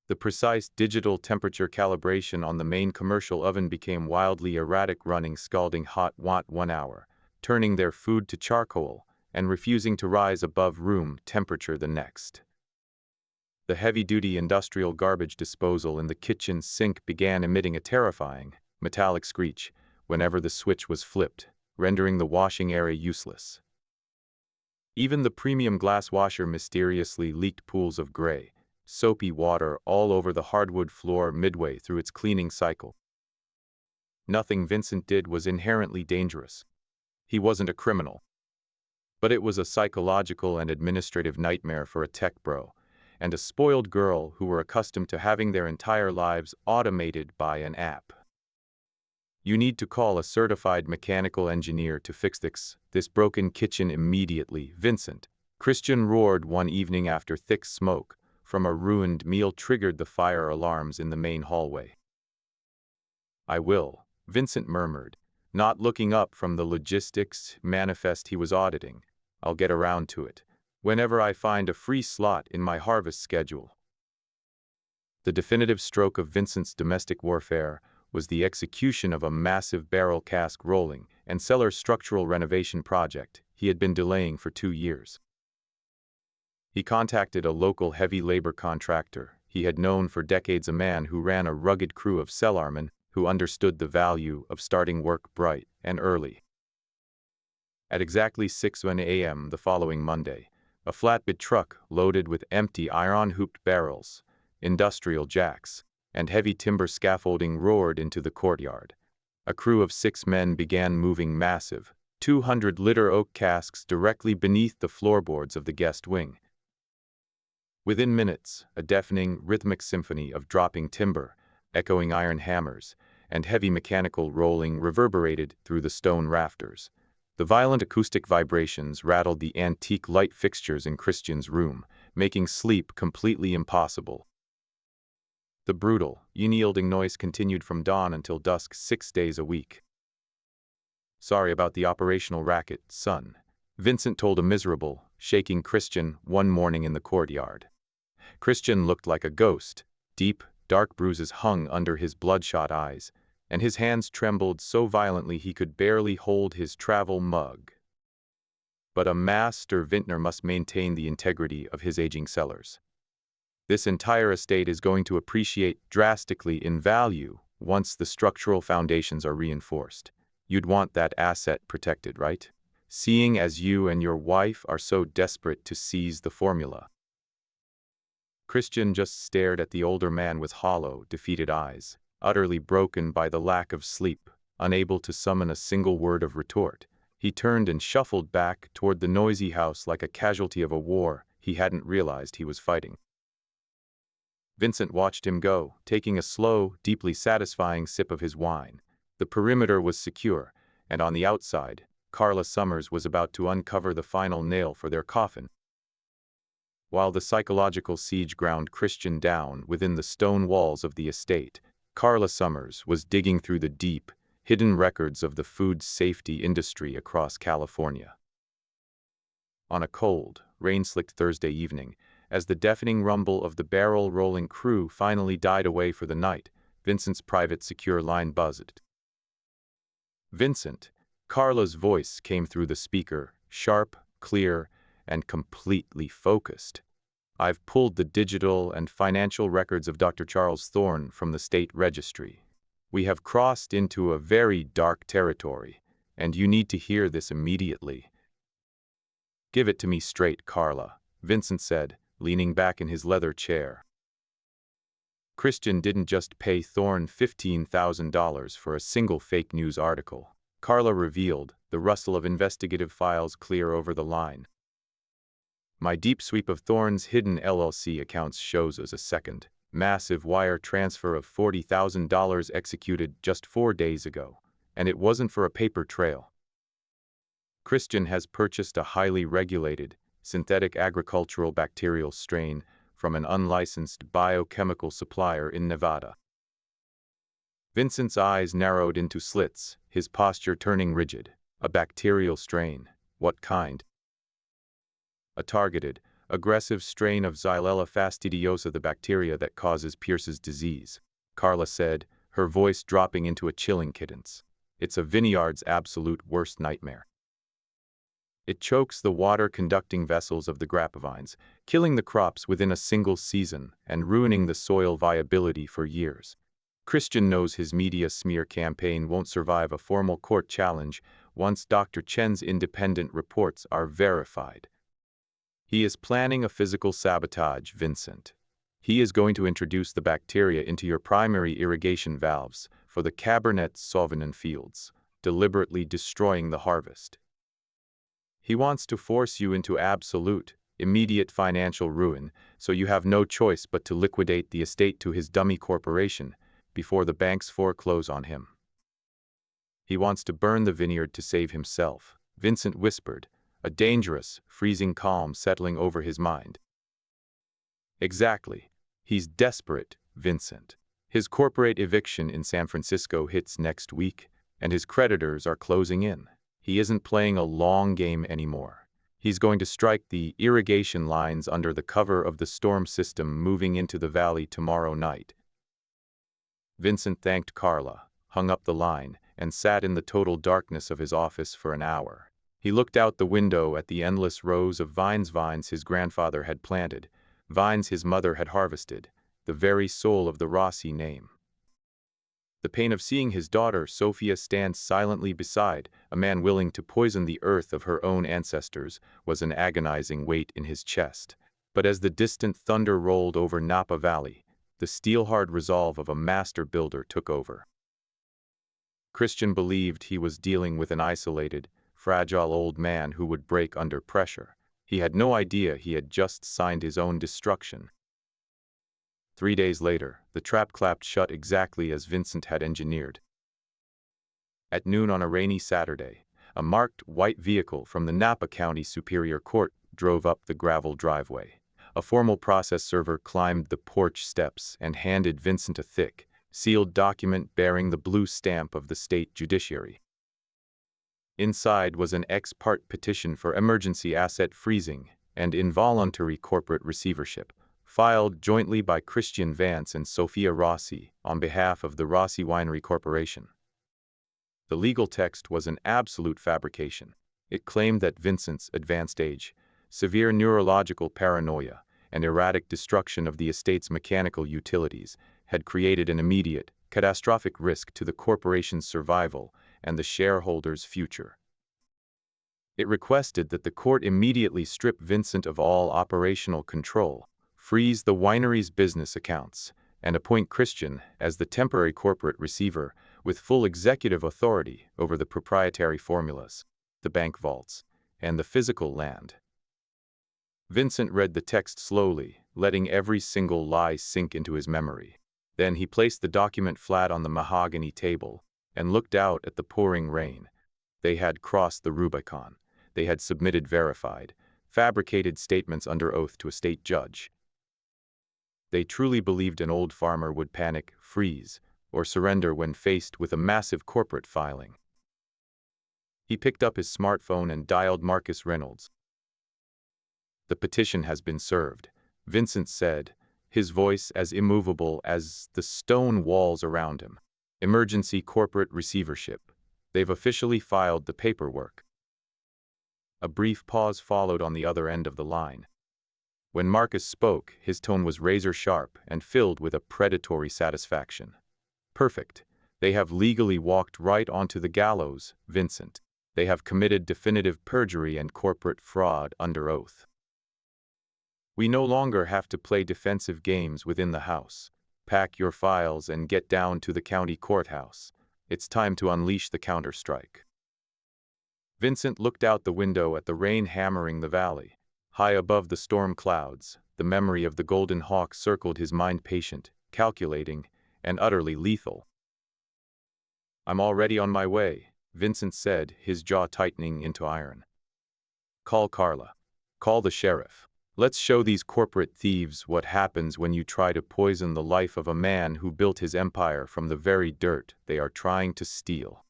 The precise digital temperature calibration on the main commercial oven became wildly erratic, running scalding hot 1 hour, turning their food to charcoal, and refusing to rise above room temperature the next. The heavy-duty industrial garbage disposal in the kitchen sink began emitting a terrifying, metallic screech whenever the switch was flipped, rendering the washing area useless. Even the premium glass washer mysteriously leaked pools of gray, soapy water all over the hardwood floor midway through its cleaning cycle. Nothing Vincent did was inherently dangerous. He wasn't a criminal. But it was a psychological and administrative nightmare for a tech bro, and a spoiled girl who were accustomed to having their entire lives automated by an app. "You need to call a certified mechanical engineer to fix this broken kitchen immediately, Vincent," Christian roared one evening after thick smoke from a ruined meal triggered the fire alarms in the main hallway. "I will," Vincent murmured, not looking up from the logistics manifest he was auditing. "I'll get around to it whenever I find a free slot in my harvest schedule." The definitive stroke of Vincent's domestic warfare was the execution of a massive barrel cask rolling and cellar structural renovation project he had been delaying for 2 years. He contacted a local heavy labor contractor he had known for decades, a man who ran a rugged crew of cellarmen who understood the value of starting work bright and early. At exactly 6 a.m. the following Monday, a flatbed truck loaded with empty iron-hooped barrels, industrial jacks, and heavy timber scaffolding roared into the courtyard. A crew of 6 men began moving massive, 200-liter oak casks directly beneath the floorboards of the guest wing. Within minutes, a deafening, rhythmic symphony of dropping timber, echoing iron hammers, and heavy mechanical rolling reverberated through the stone rafters. The violent acoustic vibrations rattled the antique light fixtures in Christian's room, making sleep completely impossible. The brutal, unyielding noise continued from dawn until dusk 6 days a week. "Sorry about the operational racket, son," Vincent told a miserable, shaking Christian one morning in the courtyard. Christian looked like a ghost. Deep, dark bruises hung under his bloodshot eyes, and his hands trembled so violently he could barely hold his travel mug. But a master vintner must maintain the integrity of his aging cellars. This entire estate is going to appreciate drastically in value once the structural foundations are reinforced. You'd want that asset protected, right? Seeing as you and your wife are so desperate to seize the formula. Christian just stared at the older man with hollow, defeated eyes, utterly broken by the lack of sleep, unable to summon a single word of retort. He turned and shuffled back toward the noisy house like a casualty of a war he hadn't realized he was fighting. Vincent watched him go, taking a slow, deeply satisfying sip of his wine. The perimeter was secure, and on the outside, Carla Summers was about to uncover the final nail for their coffin. While the psychological siege ground Christian down within the stone walls of the estate, Carla Summers was digging through the deep, hidden records of the food safety industry across California. On a cold, rain-slicked Thursday evening, as the deafening rumble of the barrel-rolling crew finally died away for the night, Vincent's private secure line buzzed. "Vincent," Carla's voice came through the speaker, sharp, clear, and completely focused. "I've pulled the digital and financial records of Dr. Charles Thorne from the state registry. We have crossed into a very dark territory, and you need to hear this immediately." "Give it to me straight, Carla," Vincent said, leaning back in his leather chair. Christian didn't just pay Thorne $15,000 for a single fake news article. Carla revealed, the rustle of investigative files clear over the line. "My deep sweep of Thorne's hidden LLC accounts shows us a second, massive wire transfer of $40,000 executed just 4 days ago, and it wasn't for a paper trail. Christian has purchased a highly regulated, synthetic agricultural bacterial strain from an unlicensed biochemical supplier in Nevada." Vincent's eyes narrowed into slits, his posture turning rigid. "A bacterial strain? What kind?" "A targeted, aggressive strain of Xylella fastidiosa, the bacteria that causes Pierce's disease," Carla said, her voice dropping into a chilling cadence. "It's a vineyard's absolute worst nightmare. It chokes the water-conducting vessels of the grapevines, killing the crops within a single season and ruining the soil viability for years. Christian knows his media smear campaign won't survive a formal court challenge once Dr. Chen's independent reports are verified. He is planning a physical sabotage, Vincent. He is going to introduce the bacteria into your primary irrigation valves for the Cabernet Sauvignon fields, deliberately destroying the harvest. He wants to force you into absolute, immediate financial ruin, so you have no choice but to liquidate the estate to his dummy corporation before the banks foreclose on him. He wants to burn the vineyard to save himself," Vincent whispered, a dangerous, freezing calm settling over his mind. "Exactly. He's desperate, Vincent. His corporate eviction in San Francisco hits next week, and his creditors are closing in. He isn't playing a long game anymore. He's going to strike the irrigation lines under the cover of the storm system moving into the valley tomorrow night." Vincent thanked Carla, hung up the line, and sat in the total darkness of his office for an hour. He looked out the window at the endless rows of vines his grandfather had planted, vines his mother had harvested, the very soul of the Rossi name. The pain of seeing his daughter Sophia stand silently beside a man willing to poison the earth of her own ancestors was an agonizing weight in his chest. But as the distant thunder rolled over Napa Valley, The steel-hard resolve of a master builder took over. Christian believed he was dealing with an isolated, fragile old man who would break under pressure. He had no idea he had just signed his own destruction. 3 days later, the trap clapped shut exactly as Vincent had engineered. At noon on a rainy Saturday, a marked white vehicle from the Napa County Superior Court drove up the gravel driveway. A formal process server climbed the porch steps and handed Vincent a thick, sealed document bearing the blue stamp of the state judiciary. Inside was an ex parte petition for emergency asset freezing and involuntary corporate receivership, filed jointly by Christian Vance and Sophia Rossi on behalf of the Rossi Winery Corporation. The legal text was an absolute fabrication. It claimed that Vincent's advanced age, severe neurological paranoia, and erratic destruction of the estate's mechanical utilities had created an immediate, catastrophic risk to the corporation's survival and the shareholders' future. It requested that the court immediately strip Vincent of all operational control, freeze the winery's business accounts, and appoint Christian as the temporary corporate receiver with full executive authority over the proprietary formulas, the bank vaults, and the physical land. Vincent read the text slowly, letting every single lie sink into his memory. Then he placed the document flat on the mahogany table and looked out at the pouring rain. They had crossed the Rubicon. They had submitted verified, fabricated statements under oath to a state judge. They truly believed an old farmer would panic, freeze, or surrender when faced with a massive corporate filing. He picked up his smartphone and dialed Marcus Reynolds. "The petition has been served," Vincent said, his voice as immovable as the stone walls around him. "Emergency corporate receivership. They've officially filed the paperwork." A brief pause followed on the other end of the line. When Marcus spoke, his tone was razor-sharp and filled with a predatory satisfaction. "Perfect. They have legally walked right onto the gallows, Vincent. They have committed definitive perjury and corporate fraud under oath. We no longer have to play defensive games within the house. Pack your files and get down to the county courthouse. It's time to unleash the counter-strike." Vincent looked out the window at the rain hammering the valley. High above the storm clouds, the memory of the Golden Hawk circled his mind, patient, calculating, and utterly lethal. "I'm already on my way," Vincent said, his jaw tightening into iron. "Call Carla. Call the sheriff. Let's show these corporate thieves what happens when you try to poison the life of a man who built his empire from the very dirt they are trying to steal."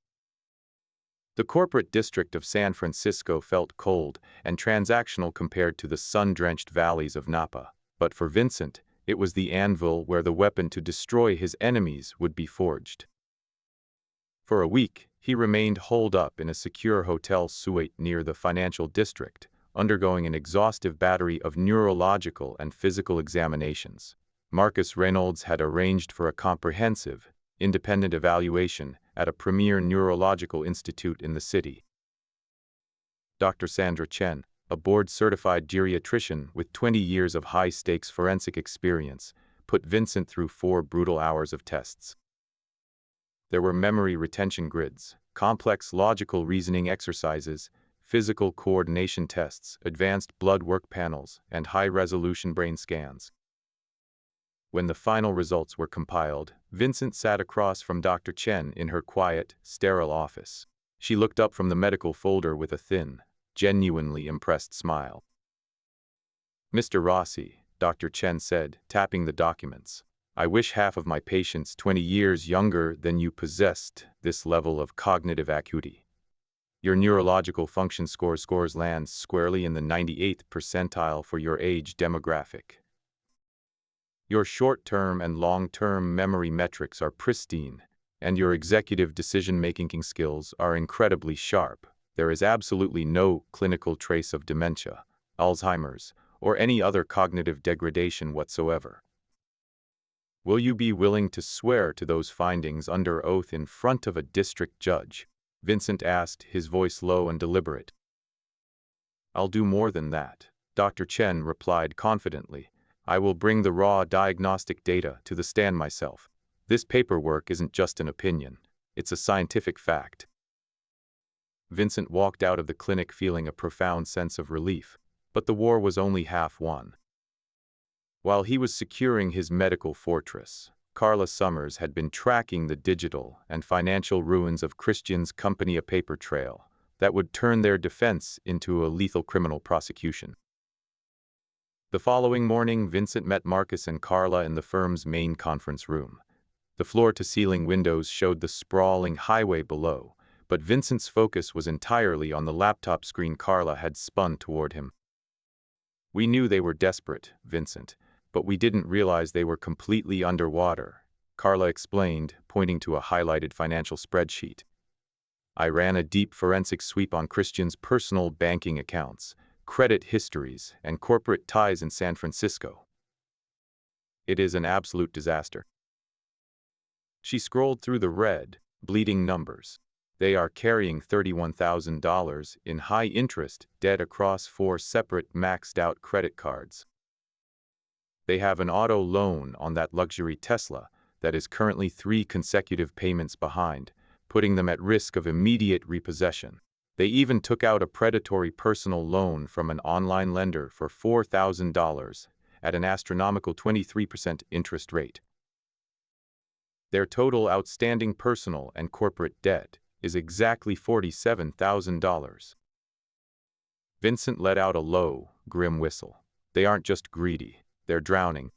The corporate district of San Francisco felt cold and transactional compared to the sun-drenched valleys of Napa, but for Vincent, it was the anvil where the weapon to destroy his enemies would be forged. For a week, he remained holed up in a secure hotel suite near the financial district, undergoing an exhaustive battery of neurological and physical examinations. Marcus Reynolds had arranged for a comprehensive, independent evaluation at a premier neurological institute in the city. Dr. Sandra Chen, a board-certified geriatrician with 20 years of high-stakes forensic experience, put Vincent through 4 brutal hours of tests. There were memory retention grids, complex logical reasoning exercises, physical coordination tests, advanced blood work panels, and high-resolution brain scans. When the final results were compiled, Vincent sat across from Dr. Chen in her quiet, sterile office. She looked up from the medical folder with a thin, genuinely impressed smile. "Mr. Rossi," Dr. Chen said, tapping the documents, "I wish half of my patients 20 years younger than you possessed this level of cognitive acuity. Your neurological function scores land squarely in the 98th percentile for your age demographic. Your short-term and long-term memory metrics are pristine, and your executive decision-making skills are incredibly sharp. There is absolutely no clinical trace of dementia, Alzheimer's, or any other cognitive degradation whatsoever. Will you be willing to swear to those findings under oath in front of a district judge?" Vincent asked, his voice low and deliberate. "I'll do more than that," Dr. Chen replied confidently. I will bring the raw diagnostic data to the stand myself. This paperwork isn't just an opinion. It's a scientific fact. Vincent walked out of the clinic feeling a profound sense of relief, but the war was only half won. While he was securing his medical fortress, Carla Summers had been tracking the digital and financial ruins of Christian's company, a paper trail that would turn their defense into a lethal criminal prosecution. The following morning, Vincent met Marcus and Carla in the firm's main conference room. The floor-to-ceiling windows showed the sprawling highway below, but Vincent's focus was entirely on the laptop screen Carla had spun toward him. "We knew they were desperate, Vincent, but we didn't realize they were completely underwater," Carla explained, pointing to a highlighted financial spreadsheet. "I ran a deep forensic sweep on Christian's personal banking accounts, credit histories, and corporate ties in San Francisco. It is an absolute disaster." She scrolled through the red, bleeding numbers. They are carrying $31,000 in high-interest debt across 4 separate maxed-out credit cards. They have an auto loan on that luxury Tesla that is currently 3 consecutive payments behind, putting them at risk of immediate repossession. They even took out a predatory personal loan from an online lender for $4,000 at an astronomical 23% interest rate. Their total outstanding personal and corporate debt is exactly $47,000. Vincent let out a low, grim whistle. They aren't just greedy, they're drowning.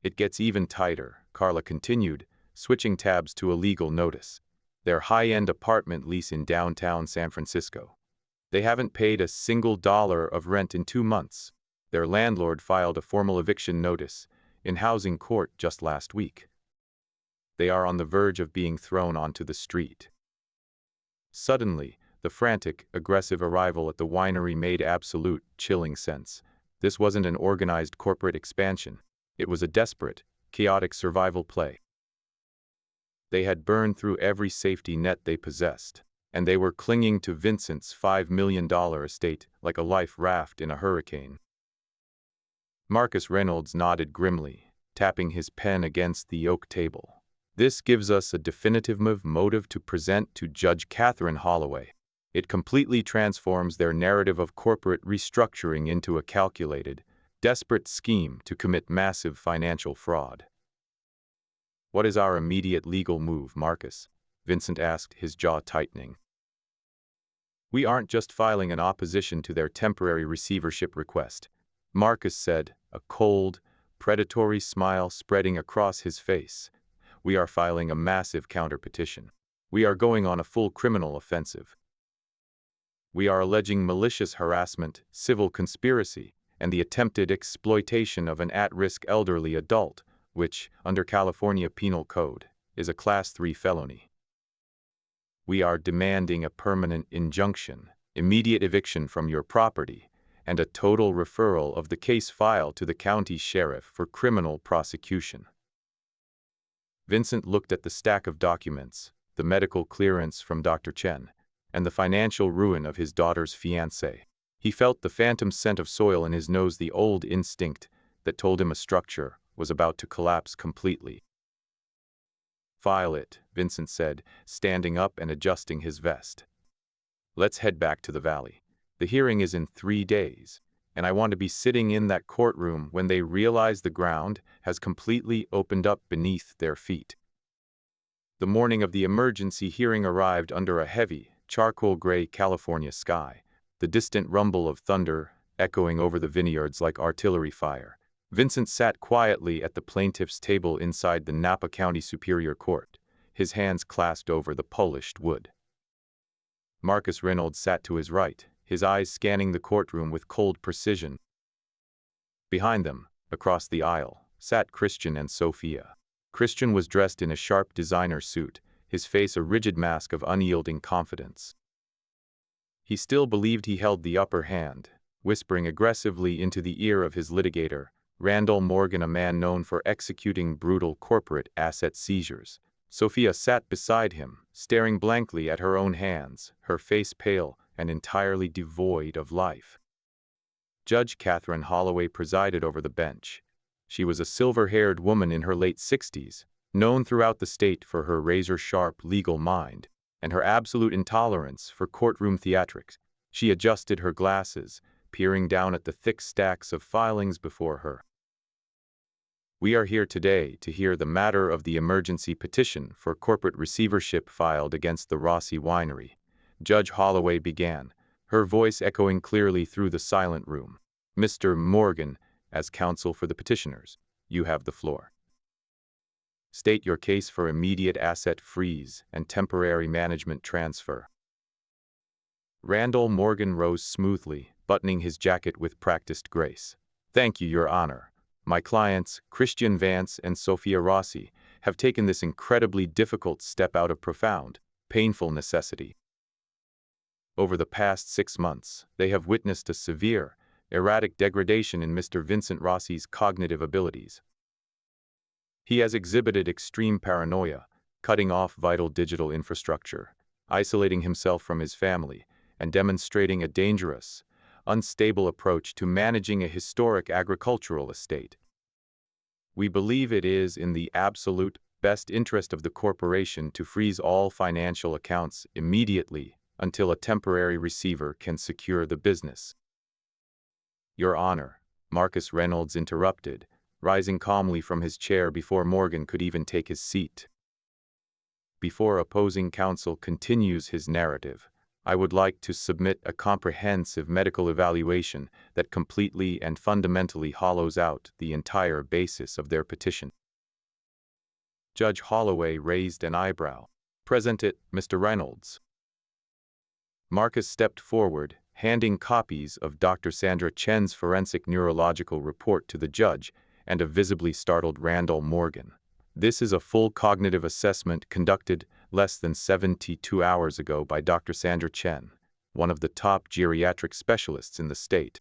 It gets even tighter, Carla continued, switching tabs to a legal notice. Their high-end apartment lease in downtown San Francisco. They haven't paid a single dollar of rent in 2 months. Their landlord filed a formal eviction notice in housing court just last week. They are on the verge of being thrown onto the street. Suddenly, the frantic, aggressive arrival at the winery made absolute, chilling sense. This wasn't an organized corporate expansion. It was a desperate, chaotic survival play. They had burned through every safety net they possessed, and they were clinging to Vincent's $5 million estate like a life raft in a hurricane. Marcus Reynolds nodded grimly, tapping his pen against the oak table. "This gives us a definitive motive to present to Judge Catherine Holloway. It completely transforms their narrative of corporate restructuring into a calculated, desperate scheme to commit massive financial fraud." "What is our immediate legal move, Marcus?" Vincent asked, his jaw tightening. "We aren't just filing an opposition to their temporary receivership request," Marcus said, a cold, predatory smile spreading across his face. "We are filing a massive counter-petition. We are going on a full criminal offensive. We are alleging malicious harassment, civil conspiracy, and the attempted exploitation of an at-risk elderly adult, which, under California Penal Code, is a Class 3 felony. We are demanding a permanent injunction, immediate eviction from your property, and a total referral of the case file to the county sheriff for criminal prosecution." Vincent looked at the stack of documents, the medical clearance from Dr. Chen, and the financial ruin of his daughter's fiancé. He felt the phantom scent of soil in his nose, the old instinct that told him a structure was about to collapse completely. "File it," Vincent said, standing up and adjusting his vest. "Let's head back to the valley. The hearing is in 3 days, and I want to be sitting in that courtroom when they realize the ground has completely opened up beneath their feet." The morning of the emergency hearing arrived under a heavy, charcoal-gray California sky, the distant rumble of thunder echoing over the vineyards like artillery fire. Vincent sat quietly at the plaintiff's table inside the Napa County Superior Court, his hands clasped over the polished wood. Marcus Reynolds sat to his right, his eyes scanning the courtroom with cold precision. Behind them, across the aisle, sat Christian and Sophia. Christian was dressed in a sharp designer suit, his face a rigid mask of unyielding confidence. He still believed he held the upper hand, whispering aggressively into the ear of his litigator, Randall Morgan, a man known for executing brutal corporate asset seizures. Sophia sat beside him, staring blankly at her own hands, her face pale and entirely devoid of life. Judge Catherine Holloway presided over the bench. She was a silver-haired woman in her late 60s, known throughout the state for her razor-sharp legal mind and her absolute intolerance for courtroom theatrics. She adjusted her glasses, peering down at the thick stacks of filings before her. We are here today to hear the matter of the emergency petition for corporate receivership filed against the Rossi Winery. Judge Holloway began, her voice echoing clearly through the silent room. Mr. Morgan, as counsel for the petitioners, you have the floor. State your case for immediate asset freeze and temporary management transfer. Randall Morgan rose smoothly, buttoning his jacket with practiced grace. Thank you, Your Honor. My clients, Christian Vance and Sophia Rossi, have taken this incredibly difficult step out of profound, painful necessity. Over the past 6 months, they have witnessed a severe, erratic degradation in Mr. Vincent Rossi's cognitive abilities. He has exhibited extreme paranoia, cutting off vital digital infrastructure, isolating himself from his family, and demonstrating a dangerous, unstable approach to managing a historic agricultural estate. We believe it is in the absolute best interest of the corporation to freeze all financial accounts immediately until a temporary receiver can secure the business. Your Honor, Marcus Reynolds interrupted, rising calmly from his chair before Morgan could even take his seat. Before opposing counsel continues his narrative, I would like to submit a comprehensive medical evaluation that completely and fundamentally hollows out the entire basis of their petition. Judge Holloway raised an eyebrow. Present it, Mr. Reynolds. Marcus stepped forward, handing copies of Dr. Sandra Chen's forensic neurological report to the judge and a visibly startled Randall Morgan. This is a full cognitive assessment conducted less than 72 hours ago by Dr. Sandra Chen, one of the top geriatric specialists in the state.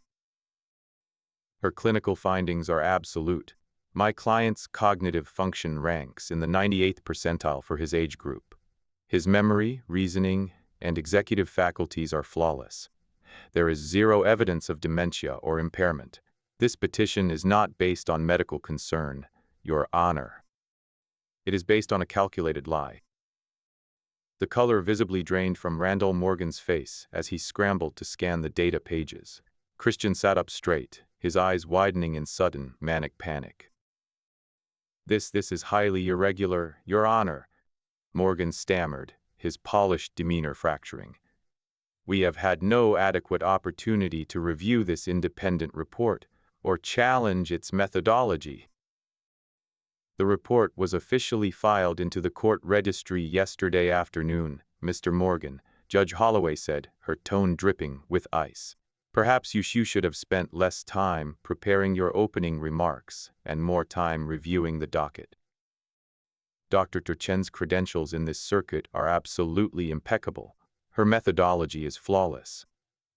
Her clinical findings are absolute. My client's cognitive function ranks in the 98th percentile for his age group. His memory, reasoning, and executive faculties are flawless. There is zero evidence of dementia or impairment. This petition is not based on medical concern, Your Honor. It is based on a calculated lie. The color visibly drained from Randall Morgan's face as he scrambled to scan the data pages. Christian sat up straight, his eyes widening in sudden, manic panic. This is highly irregular, Your Honor, Morgan stammered, his polished demeanor fracturing. We have had no adequate opportunity to review this independent report or challenge its methodology. The report was officially filed into the court registry yesterday afternoon, Mr. Morgan, Judge Holloway said, her tone dripping with ice. Perhaps you should have spent less time preparing your opening remarks and more time reviewing the docket. Dr. Chen's credentials in this circuit are absolutely impeccable. Her methodology is flawless.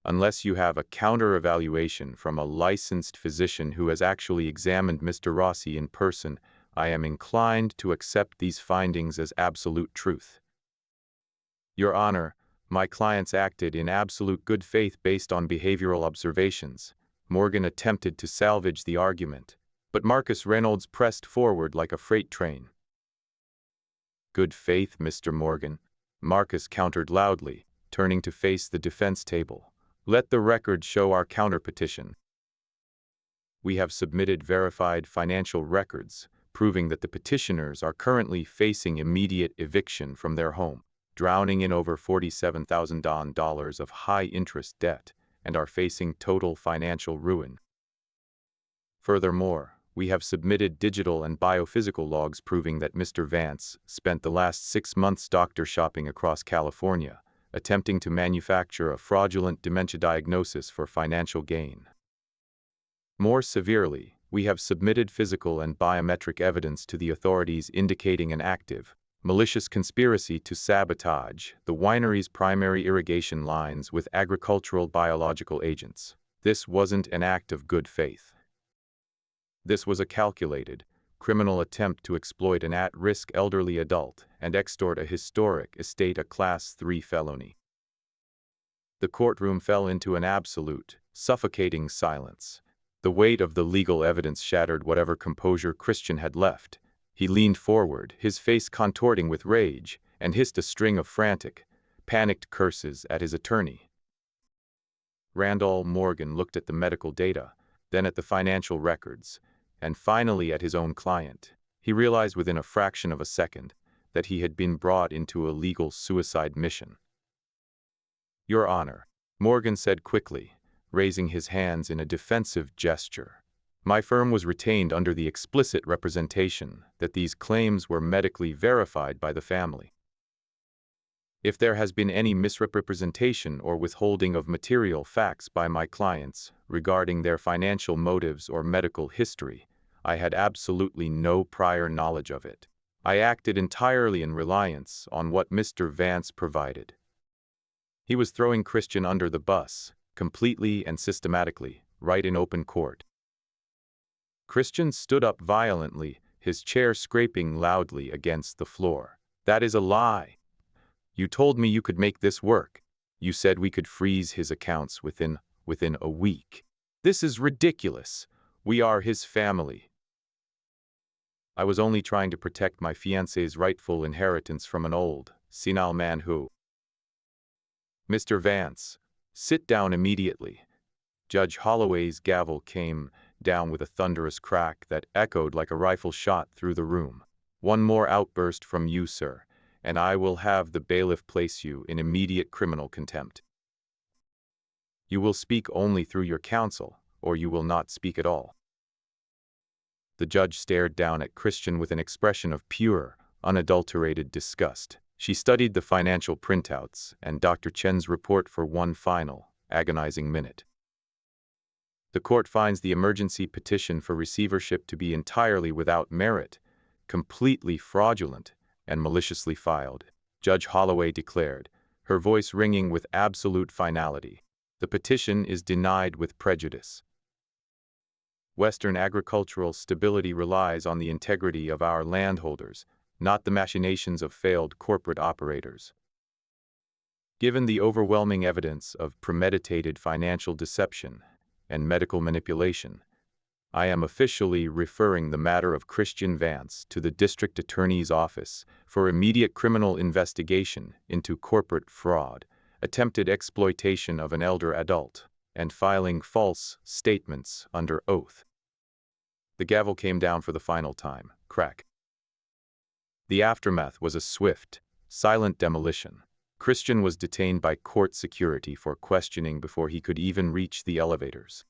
Unless you have a counter-evaluation from a licensed physician who has actually examined Mr. Rossi in person, I am inclined to accept these findings as absolute truth. Your Honor, my clients acted in absolute good faith based on behavioral observations. Morgan attempted to salvage the argument, but Marcus Reynolds pressed forward like a freight train. Good faith, Mr. Morgan, Marcus countered loudly, turning to face the defense table. Let the record show our counterpetition. We have submitted verified financial records, proving that the petitioners are currently facing immediate eviction from their home, drowning in over $47,000 of high-interest debt, and are facing total financial ruin. Furthermore, we have submitted digital and biophysical logs proving that Mr. Vance spent the last 6 months doctor shopping across California, attempting to manufacture a fraudulent dementia diagnosis for financial gain. More severely, we have submitted physical and biometric evidence to the authorities indicating an active, malicious conspiracy to sabotage the winery's primary irrigation lines with agricultural biological agents. This wasn't an act of good faith. This was a calculated, criminal attempt to exploit an at-risk elderly adult and extort a historic estate, a Class 3 felony. The courtroom fell into an absolute, Suffocating silence. The weight of the legal evidence shattered whatever composure Christian had left. He leaned forward, his face contorting with rage, and hissed a string of frantic, panicked curses at his attorney. Randall Morgan looked at the medical data, then at the financial records, and finally at his own client. He realized within a fraction of a second that he had been brought into a legal suicide mission. "Your Honor," Morgan said quickly, raising his hands in a defensive gesture. "My firm was retained under the explicit representation that these claims were medically verified by the family. If there has been any misrepresentation or withholding of material facts by my clients regarding their financial motives or medical history, I had absolutely no prior knowledge of it. I acted entirely in reliance on what Mr. Vance provided." He was throwing Christian under the bus, completely and systematically, right in open court. Christian stood up violently, his chair scraping loudly against the floor. "That is a lie. You told me you could make this work. You said we could freeze his accounts within a week. This is ridiculous. We are his family. I was only trying to protect my fiancé's rightful inheritance from an old, senile man who—" "Mr. Vance, sit down immediately." Judge Holloway's gavel came down with a thunderous crack that echoed like a rifle shot through the room. "One more outburst from you, sir, and I will have the bailiff place you in immediate criminal contempt. You will speak only through your counsel, or you will not speak at all." The judge stared down at Christian with an expression of pure, unadulterated disgust. She studied the financial printouts and Dr. Chen's report for one final, agonizing minute. "The court finds the emergency petition for receivership to be entirely without merit, completely fraudulent, and maliciously filed," Judge Holloway declared, her voice ringing with absolute finality. "The petition is denied with prejudice. Western agricultural stability relies on the integrity of our landholders, not the machinations of failed corporate operators. Given the overwhelming evidence of premeditated financial deception and medical manipulation, I am officially referring the matter of Christian Vance to the District Attorney's Office for immediate criminal investigation into corporate fraud, attempted exploitation of an elder adult, and filing false statements under oath." The gavel came down for the final time. Crack. The aftermath was a swift, silent demolition. Christian was detained by court security for questioning before he could even reach the elevators.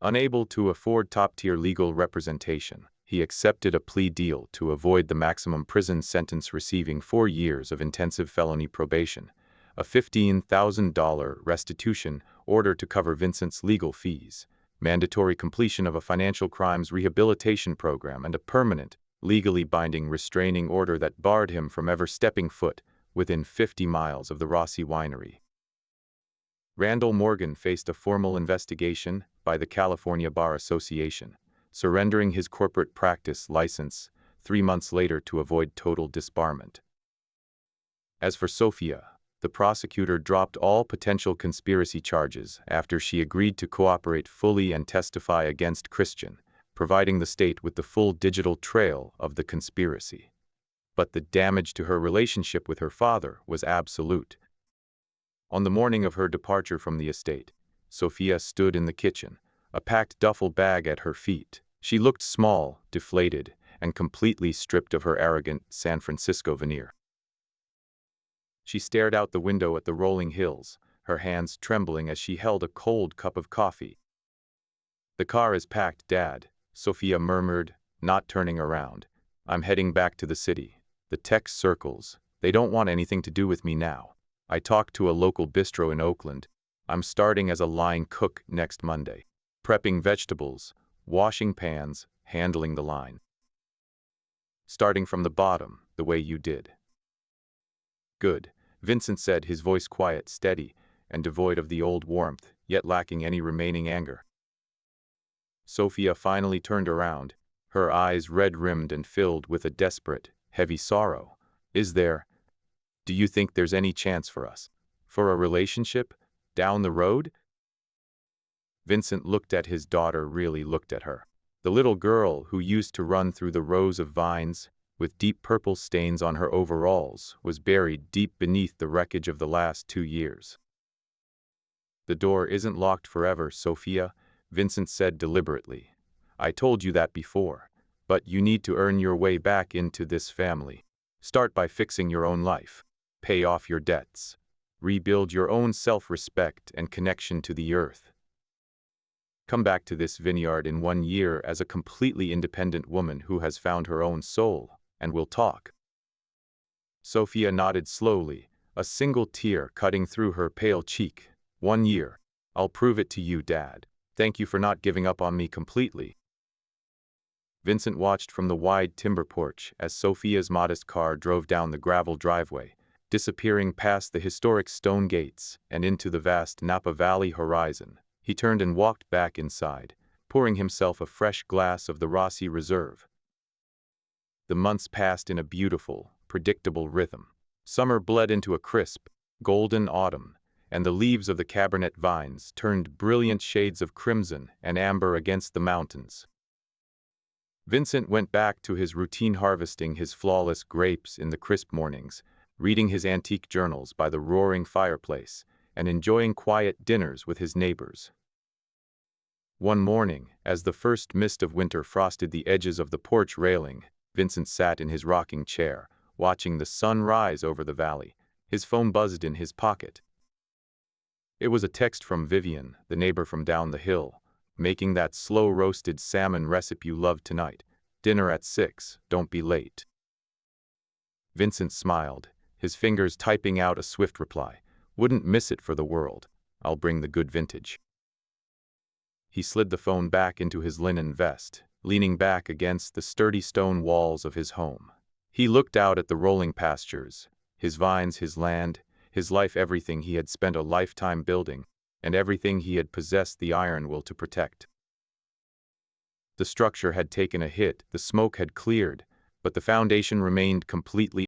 Unable to afford top-tier legal representation, he accepted a plea deal to avoid the maximum prison sentence, receiving 4 years of intensive felony probation, a $15,000 restitution order to cover Vincent's legal fees, mandatory completion of a financial crimes rehabilitation program, and a permanent, legally binding restraining order that barred him from ever stepping foot within 50 miles of the Rossi Winery. Randall Morgan faced a formal investigation by the California Bar Association, surrendering his corporate practice license 3 months later to avoid total disbarment. As for Sophia, the prosecutor dropped all potential conspiracy charges after she agreed to cooperate fully and testify against Christian, providing the state with the full digital trail of the conspiracy. But the damage to her relationship with her father was absolute. On the morning of her departure from the estate, Sophia stood in the kitchen, a packed duffel bag at her feet. She looked small, deflated, and completely stripped of her arrogant San Francisco veneer. She stared out the window at the rolling hills, her hands trembling as she held a cold cup of coffee. "The car is packed, Dad," Sophia murmured, not turning around. "I'm heading back to the city. The tech circles, they don't want anything to do with me now. I talked to a local bistro in Oakland. I'm starting as a line cook next Monday. Prepping vegetables, washing pans, handling the line. Starting from the bottom, the way you did." "Good," Vincent said, his voice quiet, steady, and devoid of the old warmth, yet lacking any remaining anger. Sophia finally turned around, her eyes red-rimmed and filled with a desperate, heavy sorrow. Do you think there's any chance for us? For a relationship? Down the road?" Vincent looked at his daughter, really looked at her. The little girl who used to run through the rows of vines, with deep purple stains on her overalls, was buried deep beneath the wreckage of the last 2 years. "The door isn't locked forever, Sophia," Vincent said deliberately. "I told you that before, but you need to earn your way back into this family. Start by fixing your own life. Pay off your debts. Rebuild your own self-respect and connection to the earth. Come back to this vineyard in 1 year as a completely independent woman who has found her own soul, and we'll talk." Sophia nodded slowly, a single tear cutting through her pale cheek. "1 year. I'll prove it to you, Dad. Thank you for not giving up on me completely." Vincent watched from the wide timber porch as Sophia's modest car drove down the gravel driveway, disappearing past the historic stone gates and into the vast Napa Valley horizon. He turned and walked back inside, pouring himself a fresh glass of the Rossi Reserve. The months passed in a beautiful, predictable rhythm. Summer bled into a crisp, golden autumn, and the leaves of the Cabernet vines turned brilliant shades of crimson and amber against the mountains. Vincent went back to his routine, harvesting his flawless grapes in the crisp mornings, reading his antique journals by the roaring fireplace, and enjoying quiet dinners with his neighbors. One morning, as the first mist of winter frosted the edges of the porch railing, Vincent sat in his rocking chair, watching the sun rise over the valley. His phone buzzed in his pocket. It was a text from Vivian, the neighbor from down the hill. "Making that slow-roasted salmon recipe you love tonight. Dinner at 6, don't be late." Vincent smiled, his fingers typing out a swift reply. "Wouldn't miss it for the world. I'll bring the good vintage." He slid the phone back into his linen vest, leaning back against the sturdy stone walls of his home. He looked out at the rolling pastures, his vines, his land, his life, everything he had spent a lifetime building, and everything he had possessed the iron will to protect. The structure had taken a hit, the smoke had cleared, but the foundation remained completely